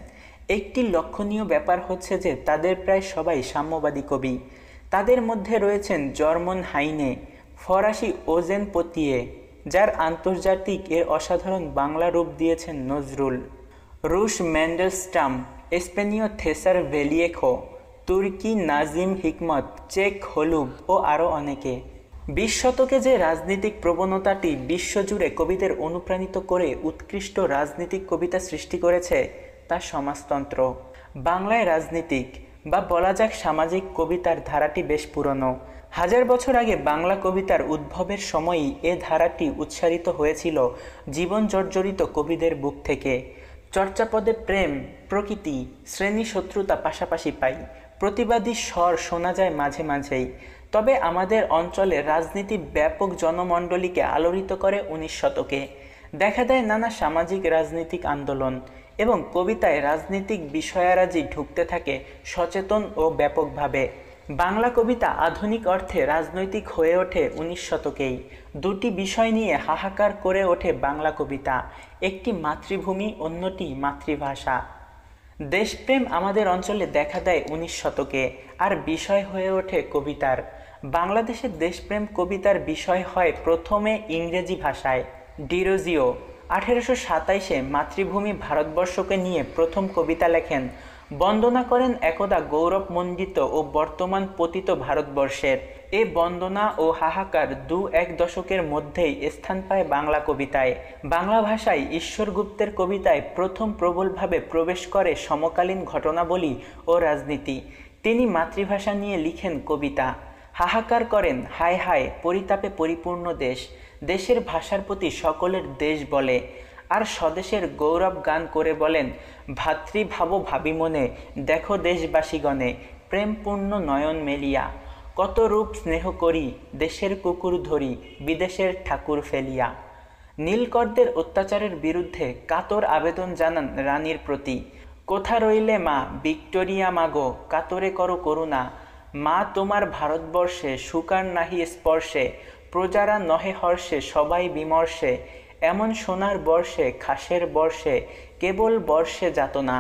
[SPEAKER 1] একটি লক্ষণীয় ব্যাপার হচ্ছে যে তাদের প্রায় সবাই সাম্যবাদী কবি। তাদের মধ্যে রয়েছেন জার্মান হাইনে, ফরাসি ওজেন পতিয়ে, যার আন্তর্জাতিক এর অসাধারণ বাংলা রূপ দিয়েছেন নজরুল, রুশ ম্যান্ডেলস্টাম, স্পেনীয় থেসার ভেলিয়েখো, তুর্কি নাজিম হিকমত, চেক হলুব ও আরও অনেকে। 20 শতকে যে রাজনৈতিক প্রবণতাটি বিশ্বজুড়ে কবিদের অনুপ্রাণিত করে উৎকৃষ্ট রাজনৈতিক কবিতা সৃষ্টি করেছে, তা সমাজতন্ত্র। বাংলায় রাজনীতিক বা বলা যাক সামাজিক কবিতার ধারাটি বেশ পুরনো। 1000 বছর আগে বাংলা কবিতার উদ্ভবের সময়ই এ ধারাটি উৎসারিত হয়েছিল জীবন জর্জরিত কবিদের বুক থেকে। চর্যাপদে প্রেম, প্রকৃতি, শ্রেণী শত্রুতা পাশাপাশি পাই, প্রতিবাদী স্বর শোনা যায় মাঝে মাঝেই। তবে আমাদের অঞ্চলে রাজনীতি ব্যাপক জনমণ্ডলীকে আলোড়িত করে 19 শতকে। দেখা দেয় নানা সামাজিক রাজনৈতিক আন্দোলন, এবং কবিতায় রাজনৈতিক বিষয়ারাজি ঢুকতে থাকে সচেতন ও ব্যাপকভাবে। বাংলা কবিতা আধুনিক অর্থে রাজনৈতিক হয়ে ওঠে 19 শতকেই। দুটি বিষয় নিয়ে হাহাকার করে ওঠে বাংলা কবিতা, একটি মাতৃভূমি, অন্যটি মাতৃভাষা। দেশপ্রেম আমাদের অঞ্চলে দেখা দেয় 19 শতকে, আর বিষয় হয়ে ওঠে কবিতার। বাংলাদেশের দেশপ্রেম কবিতার বিষয় হয় প্রথমে ইংরেজি ভাষায়। ডিরোজিও 1827-এ মাতৃভূমি ভারতবর্ষকে নিয়ে প্রথম কবিতা লেখেন বন্দনা করেন একদা গৌরবমণ্ডিত ও বর্তমান পতিত ভারতবর্ষের। এ বন্দনা ও হাহাকার এক দশকের মধ্যেই স্থান পায় বাংলা কবিতায়। বাংলা ভাষায় ঈশ্বর গুপ্তের কবিতায় প্রথম প্রবলভাবে প্রবেশ করে সমকালীন ঘটনাবলী ও রাজনীতি। তিনি মাতৃভাষা নিয়ে লিখেন কবিতা। হাহাকার করেন, হায় হায় পরিতাপে পরিপূর্ণ দেশ, দেশের ভাষার প্রতি সকলের দেশ বলে। আর স্বদেশের গৌরব গান করে বলেন, ভাতৃভাব ভাবি মনে, দেখো দেশবাসীগণে, প্রেমপূর্ণ নয়ন মেলিয়া, কত রূপ স্নেহ করি, দেশের কুকুর ধরি, বিদেশের ঠাকুর ফেলিয়া। নীলকরদের অত্যাচারের বিরুদ্ধে কাতর আবেদন জানান রানীর প্রতি। কোথা রইলে মা, ভিক্টোরিয়া মাগো, কাতরে করো করুণা, মা তোমার ভারতবর্ষে সুকার নাহি স্পর্শে, প্রজারা নহে হর্ষে সবাই বিমর্ষে, এমন সোনার বর্ষে খাসের বর্ষে, কেবল বর্ষে যাতনা।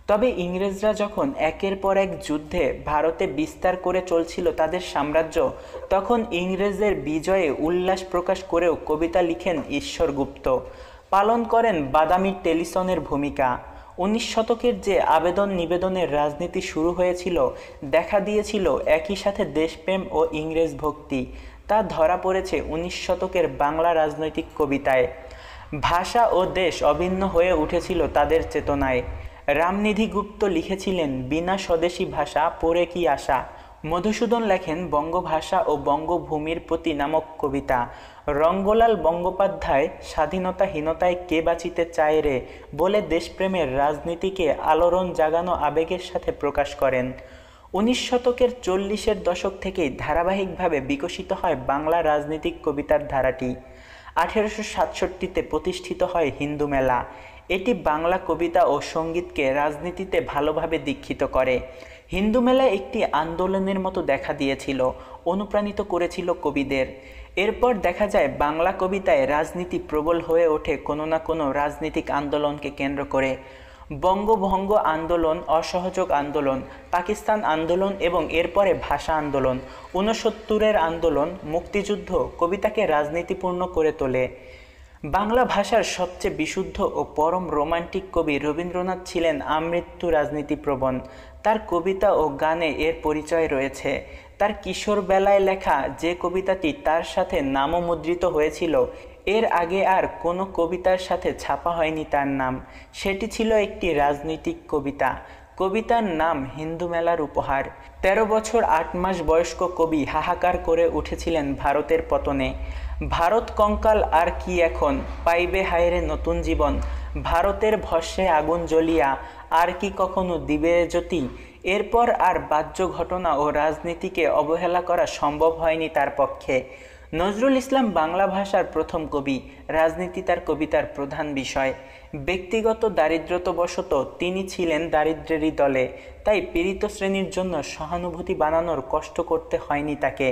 [SPEAKER 1] তবে ইংরেজরা যখন একের পর এক যুদ্ধে ভারতে বিস্তার করে চলছিল তাদের সাম্রাজ্য, তখন ইংরেজদের বিজয়ে উল্লাস প্রকাশ করেও কবিতা লিখেন ঈশ্বরগুপ্ত। পালন করেন বাদামি টেলিসনের ভূমিকা। 19 শতকের যে আবেদন নিবেদনের রাজনীতি শুরু হয়েছিল, দেখা দিয়েছিল একই সাথে দেশপ্রেম ও ইংরেজ ভক্তি, তা ধরা পড়েছে 19 শতকের বাংলা রাজনৈতিক কবিতায়। ভাষা ও দেশ অভিন্ন হয়ে উঠেছিল তাদের চেতনায়। রামনিধি গুপ্ত লিখেছিলেন, বিনা স্বদেশী ভাষা পড়ে কি আশা। মধুসূদন লেখেন বঙ্গভাষা ও বঙ্গভূমির প্রতি নামক কবিতা। রঙ্গলাল বন্দ্যোপাধ্যায় স্বাধীনতাহীনতায় কে বাঁচিতে চায় রে বলে দেশপ্রেমের রাজনীতিকে আলোড়ন জাগানো আবেগের সাথে প্রকাশ করেন। 19 শতকের 40-এর দশক থেকেই ধারাবাহিকভাবে বিকশিত হয় বাংলা রাজনৈতিক কবিতার ধারাটি। 1867-তে প্রতিষ্ঠিত হয় হিন্দু মেলা। এটি বাংলা কবিতা ও সঙ্গীতকে রাজনীতিতে ভালোভাবে দীক্ষিত করে। হিন্দু মেলা একটি আন্দোলনের মতো দেখা দিয়েছিল, অনুপ্রাণিত করেছিল কবিদের। এরপর দেখা যায় বাংলা কবিতায় রাজনীতি প্রবল হয়ে ওঠে কোনো না কোনো রাজনৈতিক আন্দোলনকে কেন্দ্র করে। বঙ্গভঙ্গ আন্দোলন, অসহযোগ আন্দোলন, পাকিস্তান আন্দোলন এবং এরপরে ভাষা আন্দোলন, 69-এর আন্দোলন, মুক্তিযুদ্ধ কবিতাকে রাজনীতিপূর্ণ করে তোলে। বাংলা ভাষার সবচেয়ে বিশুদ্ধ ও পরম রোমান্টিক কবি রবীন্দ্রনাথ ছিলেন আমৃত্যু রাজনীতিপ্রবণ। তার কবিতা ও গানে এর পরিচয় রয়েছে। তার কিশোর বেলায় লেখা যে কবিতাটি তার সাথে নামমুদ্রিত হয়েছিল, এর আগে আর কোনো কবিতার সাথে ছাপা হয়নি তার নাম। সেটি ছিল একটি রাজনৈতিক কবিতা। কবিতার নাম হিন্দু মেলার উপহার। 13 বছর 8 মাস বয়স্ক কবি হাহাকার করে উঠেছিলেন ভারতের পতনে। ভারত কঙ্কাল আর কি এখন, পাইবে হায়রে নতুন জীবন, ভারতের ভস্মে আগুন জ্বলিয়া আর কি কখনো দিবে জ্যোতি। এরপর আর বাহ্য ঘটনা ও রাজনীতিকে অবহেলা করা সম্ভব হয়নি তার পক্ষে। নজরুল ইসলাম বাংলা ভাষার প্রথম কবি। রাজনীতি তার কবিতার প্রধান বিষয়। ব্যক্তিগত দারিদ্রতাবশত তিনি ছিলেন দারিদ্র্যেরই দলে, তাই পীড়িত শ্রেণীর জন্য সহানুভূতি বানানোর কষ্ট করতে হয়নি তাকে।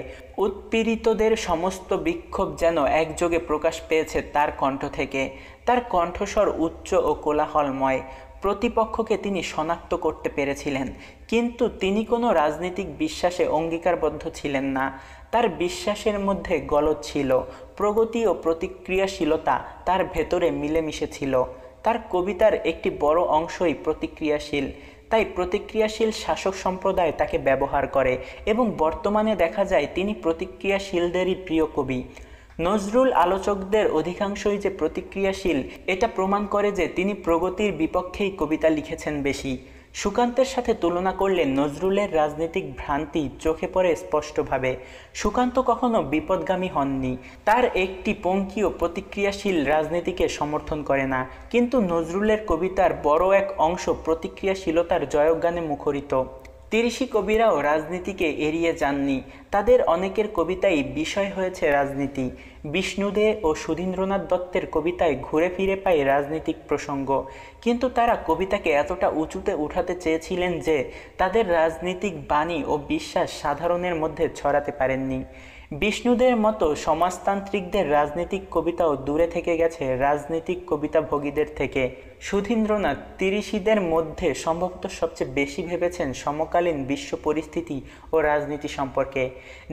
[SPEAKER 1] উৎপীড়িতদের সমস্ত বিক্ষোভ যেন একযোগে প্রকাশ পেয়েছে তার কণ্ঠ থেকে। তার কণ্ঠস্বর উচ্চ ও কোলাহলময়। প্রতিপক্ষকে তিনি শনাক্ত করতে পেরেছিলেন, কিন্তু তিনি কোনো রাজনৈতিক বিশ্বাসে অঙ্গীকারবদ্ধ ছিলেন না। তার বিশ্বাসের মধ্যে গলদ ছিল, প্রগতি ও প্রতিক্রিয়াশীলতা তার ভেতরে মিলেমিশে ছিল। তার কবিতার একটি বড় অংশই প্রতিক্রিয়াশীল, তাই প্রতিক্রিয়াশীল শাসক সম্প্রদায় তাকে ব্যবহার করে এবং বর্তমানে দেখা যায় তিনি প্রতিক্রিয়াশীলদেরই প্রিয় কবি। নজরুল আলোচকদের অধিকাংশই যে প্রতিক্রিয়াশীল, এটা প্রমাণ করে যে তিনি প্রগতির বিপক্ষেই কবিতা লিখেছেন বেশি। সুকান্তের সাথে তুলনা করলে নজরুলের রাজনৈতিক ভ্রান্তি চোখে পড়ে স্পষ্টভাবে। সুকান্ত কখনো বিপদগামী হননি, তার একটি পঙ্ক্তিও প্রতিক্রিয়াশীল রাজনীতিকে সমর্থন করে না, কিন্তু নজরুলের কবিতার বড় এক অংশ প্রতিক্রিয়াশীলতার জয়গানে মুখরিত। 30 কবিরাও রাজনীতিকে এড়িয়ে যাননি, তাদের অনেকের কবিতায় বিষয় হয়েছে রাজনীতি। বিষ্ণুদে ও সুধীন্দ্রনাথ দত্তের কবিতায় ঘুরে ফিরে পায় রাজনৈতিক প্রসঙ্গ, কিন্তু তারা কবিতাকে এতটা উঁচুতে উঠাতে চেয়েছিলেন যে তাদের রাজনৈতিক বাণী ও বিশ্বাস সাধারণের মধ্যে ছড়াতে পারেননি। বিষ্ণুদের মতো সমাজতান্ত্রিকদের রাজনৈতিক কবিতাও দূরে থেকে গেছে রাজনৈতিক কবিতাভোগীদের থেকে। সুধীন্দ্রনাথ 30দের মধ্যে সম্ভবত সবচেয়ে বেশি ভেবেছেন সমকালীন বিশ্ব পরিস্থিতি ও রাজনীতি সম্পর্কে।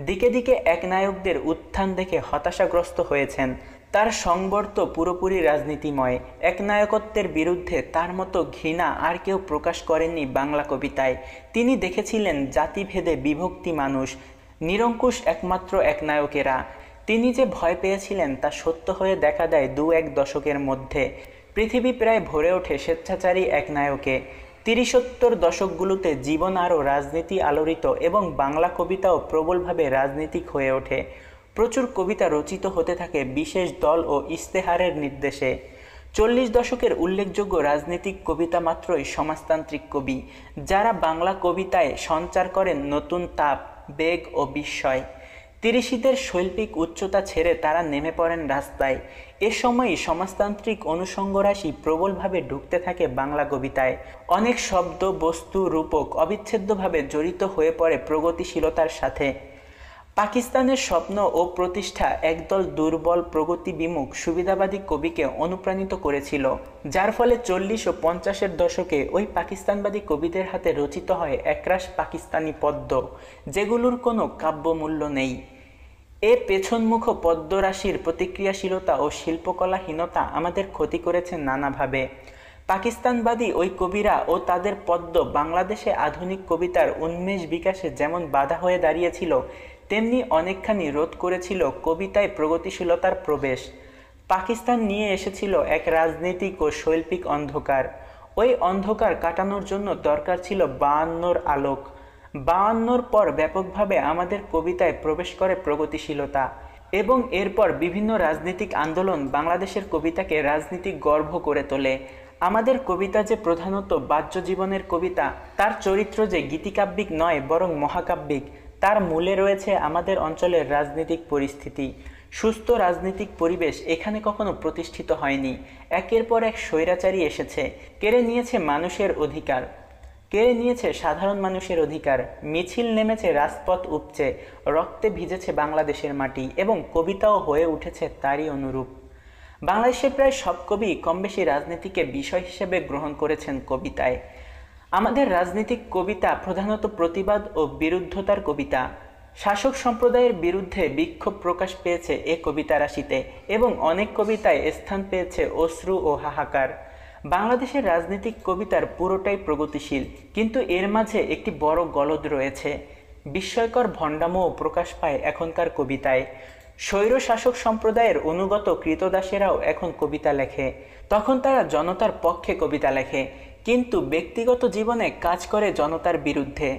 [SPEAKER 1] দিকে দিকে একনায়কদের উত্থান দেখে হতাশাগ্রস্ত হয়েছেন। তার সংবর তো পুরোপুরি রাজনীতিময়। একনায়কত্বের বিরুদ্ধে তার মতো ঘৃণা আর কেউ প্রকাশ করেননি বাংলা কবিতায়। তিনি দেখেছিলেন জাতিভেদে বিভক্তি মানুষ, নিরঙ্কুশ একমাত্র একনায়কেরা। তিনি যে ভয় পেয়েছিলেন তা সত্য হয়ে দেখা দেয় এক দশকের মধ্যে। পৃথিবী প্রায় ভরে ওঠে স্বেচ্ছাচারী একনায়কে। ৩০-৭০ দশকগুলোতে জীবন আরও রাজনীতি আলোড়িত এবং বাংলা কবিতাও প্রবলভাবে রাজনীতিক হয়ে ওঠে। প্রচুর কবিতা রচিত হতে থাকে বিশেষ দল ও ইস্তেহারের নির্দেশে। ৪০ দশকের উল্লেখযোগ্য রাজনৈতিক কবিতা মাত্রই সমাজতান্ত্রিক কবি, যারা বাংলা কবিতায় সঞ্চার করেন নতুন তাপ, বেগ ও বিস্ময়। ৩০দের শৈল্পিক উচ্চতা ছেড়ে তারা নেমে পড়েন রাস্তায়। এ সময়ই সমাজতান্ত্রিক অনুষঙ্গরাশি প্রবলভাবে ঢুকতে থাকে বাংলা কবিতায়। অনেক শব্দ, বস্তু, রূপক অবিচ্ছেদ্যভাবে জড়িত হয়ে পড়ে প্রগতিশীলতার সাথে। পাকিস্তানের স্বপ্ন ও প্রতিষ্ঠা একদল দুর্বল, প্রগতিবিমুখ, সুবিধাবাদী কবিকে অনুপ্রাণিত করেছিল, যার ফলে ৪০ ও ৫০-এর দশকে ওই পাকিস্তানবাদী কবিদের হাতে রচিত হয় একরাশ পাকিস্তানি পদ্য, যেগুলোর কোনো কাব্যমূল্য নেই। এ পেছনমুখ পদ্মরাশির প্রতিক্রিয়াশীলতা ও শিল্পকলাহীনতা আমাদের ক্ষতি করেছে নানাভাবে। পাকিস্তানবাদী ওই কবিরা ও তাদের পদ্য বাংলাদেশে আধুনিক কবিতার উন্মেষ বিকাশে যেমন বাধা হয়ে দাঁড়িয়েছিল, তেমনি অনেকখানি রোধ করেছিল কবিতায় প্রগতিশীলতার প্রবেশ। পাকিস্তান নিয়ে এসেছিল এক রাজনৈতিক ও শৈল্পিক অন্ধকার। ওই অন্ধকার কাটানোর জন্য দরকার ছিল ৫২-র আলোক। ৫২-র পর ব্যাপকভাবে আমাদের কবিতায় প্রবেশ করে প্রগতিশীলতা, এবং এরপর বিভিন্ন রাজনৈতিক আন্দোলন বাংলাদেশের কবিতাকে রাজনীতিক গর্ভ করে তোলে। আমাদের কবিতা যে প্রধানত বাহ্য জীবনের কবিতা, তার চরিত্র যে গীতিকাব্যিক নয় বরং মহাকাব্যিক, তার মূলে রয়েছে আমাদের অঞ্চলের রাজনৈতিক পরিস্থিতি। সুস্থ রাজনৈতিক পরিবেশ এখানে কখনো প্রতিষ্ঠিত হয়নি। একের পর এক স্বৈরাচারী এসেছে, কেড়ে নিয়েছে মানুষের অধিকার, কেড়ে নিয়েছে সাধারণ মানুষের অধিকার। মিছিল নেমেছে, রাজপথ উপচে, রক্তে ভিজেছে বাংলাদেশের মাটি, এবং কবিতাও হয়ে উঠেছে তারই অনুরূপ। বাংলাদেশের প্রায় সব কবি কমবেশি রাজনীতিকে বিষয় হিসেবে গ্রহণ করেছেন কবিতায়। আমাদের রাজনৈতিক কবিতা প্রধানত প্রতিবাদ ও বিরুদ্ধতার কবিতা। শাসক সম্প্রদায়ের বিরুদ্ধে বিক্ষোভ প্রকাশ পেয়েছে এ কবিতা রাশিতে, এবং অনেক কবিতায় স্থান পেয়েছে অশ্রু ও হাহাকার। বাংলাদেশের রাজনৈতিক কবিতার পুরোটাই প্রগতিশীল, কিন্তু এর মাঝে একটি বড় গলদ রয়েছে। বিস্ময়কর ভণ্ডামও প্রকাশ পায় এখনকার কবিতায়। স্বৈর শাসক সম্প্রদায়ের অনুগত কৃতদাসেরাও এখন কবিতা লেখে। তখন তারা জনতার পক্ষে কবিতা লেখে, কিন্তু ব্যক্তিগত জীবনে কাজ করে জনতার বিরুদ্ধে।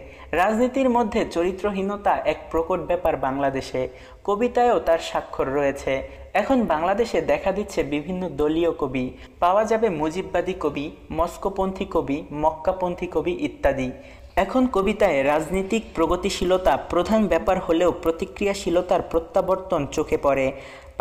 [SPEAKER 1] রাজনীতির মধ্যে চরিত্রহীনতা এক প্রকট ব্যাপার বাংলাদেশে। কবিতায়ও তার স্বাক্ষর রয়েছে। এখন বাংলাদেশে দেখা দিচ্ছে বিভিন্ন দলীয় কবি, পাওয়া যাবে মুজিববাদী কবি, মস্কোপন্থী কবি, মক্কাপন্থী কবি ইত্যাদি। এখন কবিতায় রাজনীতিক প্রগতিশীলতা প্রধান ব্যাপার হলেও প্রতিক্রিয়াশীলতার প্রত্যাবর্তন চোখে পড়ে।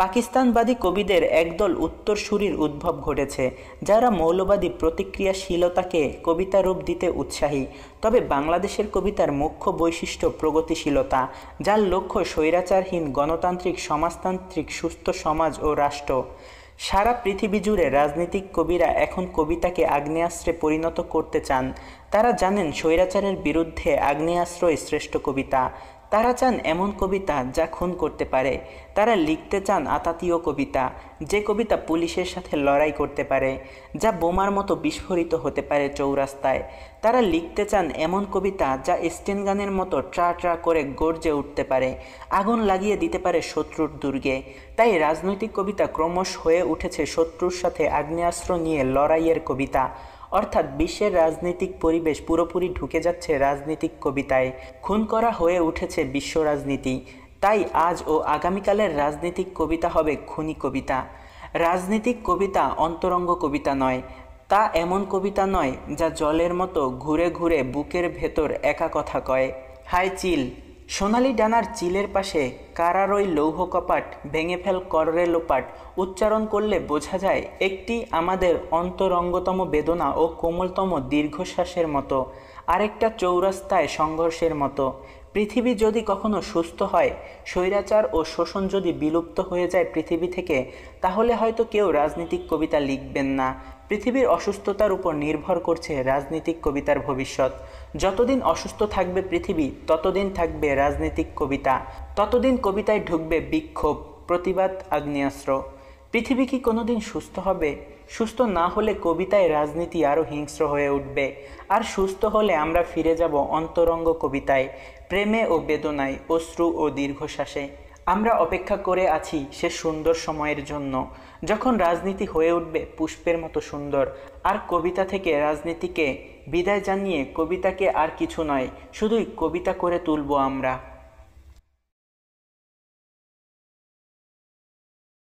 [SPEAKER 1] পাকিস্তানবাদী কবিদের একদল উত্তরসূরির উদ্ভব ঘটেছে, যারা মৌলবাদী প্রতিক্রিয়াশীলতাকে কবিতা রূপ দিতে উৎসাহী। তবে বাংলাদেশের কবিতার মুখ্য বৈশিষ্ট্য প্রগতিশীলতা, যার লক্ষ্য স্বৈরাচারহীন গণতান্ত্রিক সমাজতান্ত্রিক সুস্থ সমাজ ও রাষ্ট্র। সারা পৃথিবী জুড়ে রাজনৈতিক কবিরা এখন কবিতাকে আগ্নেয়াস্ত্রে পরিণত করতে চান। তারা জানেন স্বৈরাচারের বিরুদ্ধে আগ্নেয়াস্ত্রই শ্রেষ্ঠ কবিতা। তারা চান এমন কবিতা যা খুন করতে পারে। তারা লিখতে চান আতাতীয় কবিতা, যে কবিতা পুলিশের সাথে লড়াই করতে পারে, যা বোমার মতো বিস্ফোরিত হতে পারে চৌরাস্তায়। তারা লিখতে চান এমন কবিতা যা স্টেনগানের মতো ট্রা ট্রা করে গর্জে উঠতে পারে, আগুন লাগিয়ে দিতে পারে শত্রুর দুর্গে। তাই রাজনৈতিক কবিতা ক্রমশ হয়ে উঠেছে শত্রুর সাথে আগ্নেয়াস্ত্র নিয়ে লড়াইয়ের কবিতা। অর্থাৎ বিশ্বের রাজনৈতিক পরিবেশ পুরোপুরি ঢুকে যাচ্ছে রাজনৈতিক কবিতায়। খুন করা হয়ে উঠেছে বিশ্ব রাজনীতি। তাই আজ ও আগামীকালের রাজনৈতিক কবিতা হবে খুনি কবিতা। রাজনৈতিক কবিতা অন্তরঙ্গ কবিতা নয়। তা এমন কবিতা নয় যা জলের মতো ঘুরে ঘুরে বুকের ভেতর একা কথা কয়। হায় চিল, সোনালি ডানার চিলের পাশে কারারই লৌহ কপাট, ভেঙে ফেল কররে লোপাট। উচ্চারণ করলে বোঝা যায় একটি আমাদের অন্তরঙ্গতম বেদনা ও কোমলতম দীর্ঘশ্বাসের মতো, আরেকটা চৌরাস্তায় সংঘর্ষের মতো। পৃথিবী যদি কখনো সুস্থ হয়, স্বৈরাচার ও শোষণ যদি বিলুপ্ত হয়ে যায় পৃথিবী থেকে, তাহলে হয়তো কেউ রাজনৈতিক কবিতা লিখবেন না। পৃথিবীর অসুস্থতার উপর নির্ভর করছে রাজনৈতিক কবিতার ভবিষ্যৎ। যতদিন অসুস্থ থাকবে পৃথিবী, ততদিন থাকবে রাজনৈতিক কবিতা, ততদিন কবিতায় ঢুকবে বিক্ষোভ, প্রতিবাদ, আগ্নেয়াস্ত্র। পৃথিবী কি কোনোদিন সুস্থ হবে? সুস্থ না হলে কবিতায় রাজনীতি আরও হিংস্র হয়ে উঠবে, আর সুস্থ হলে আমরা ফিরে যাব অন্তরঙ্গ কবিতায়, প্রেমে ও বেদনায়, অশ্রু ও দীর্ঘশ্বাসে। আমরা অপেক্ষা করে আছি সে সুন্দর সময়ের জন্য, যখন রাজনীতি হয়ে উঠবে পুষ্পের মতো সুন্দর, আর কবিতা থেকে রাজনীতিকে বিদায় জানিয়ে কবিতাকে আর কিছু নয়, শুধুই কবিতা করে তুলব আমরা।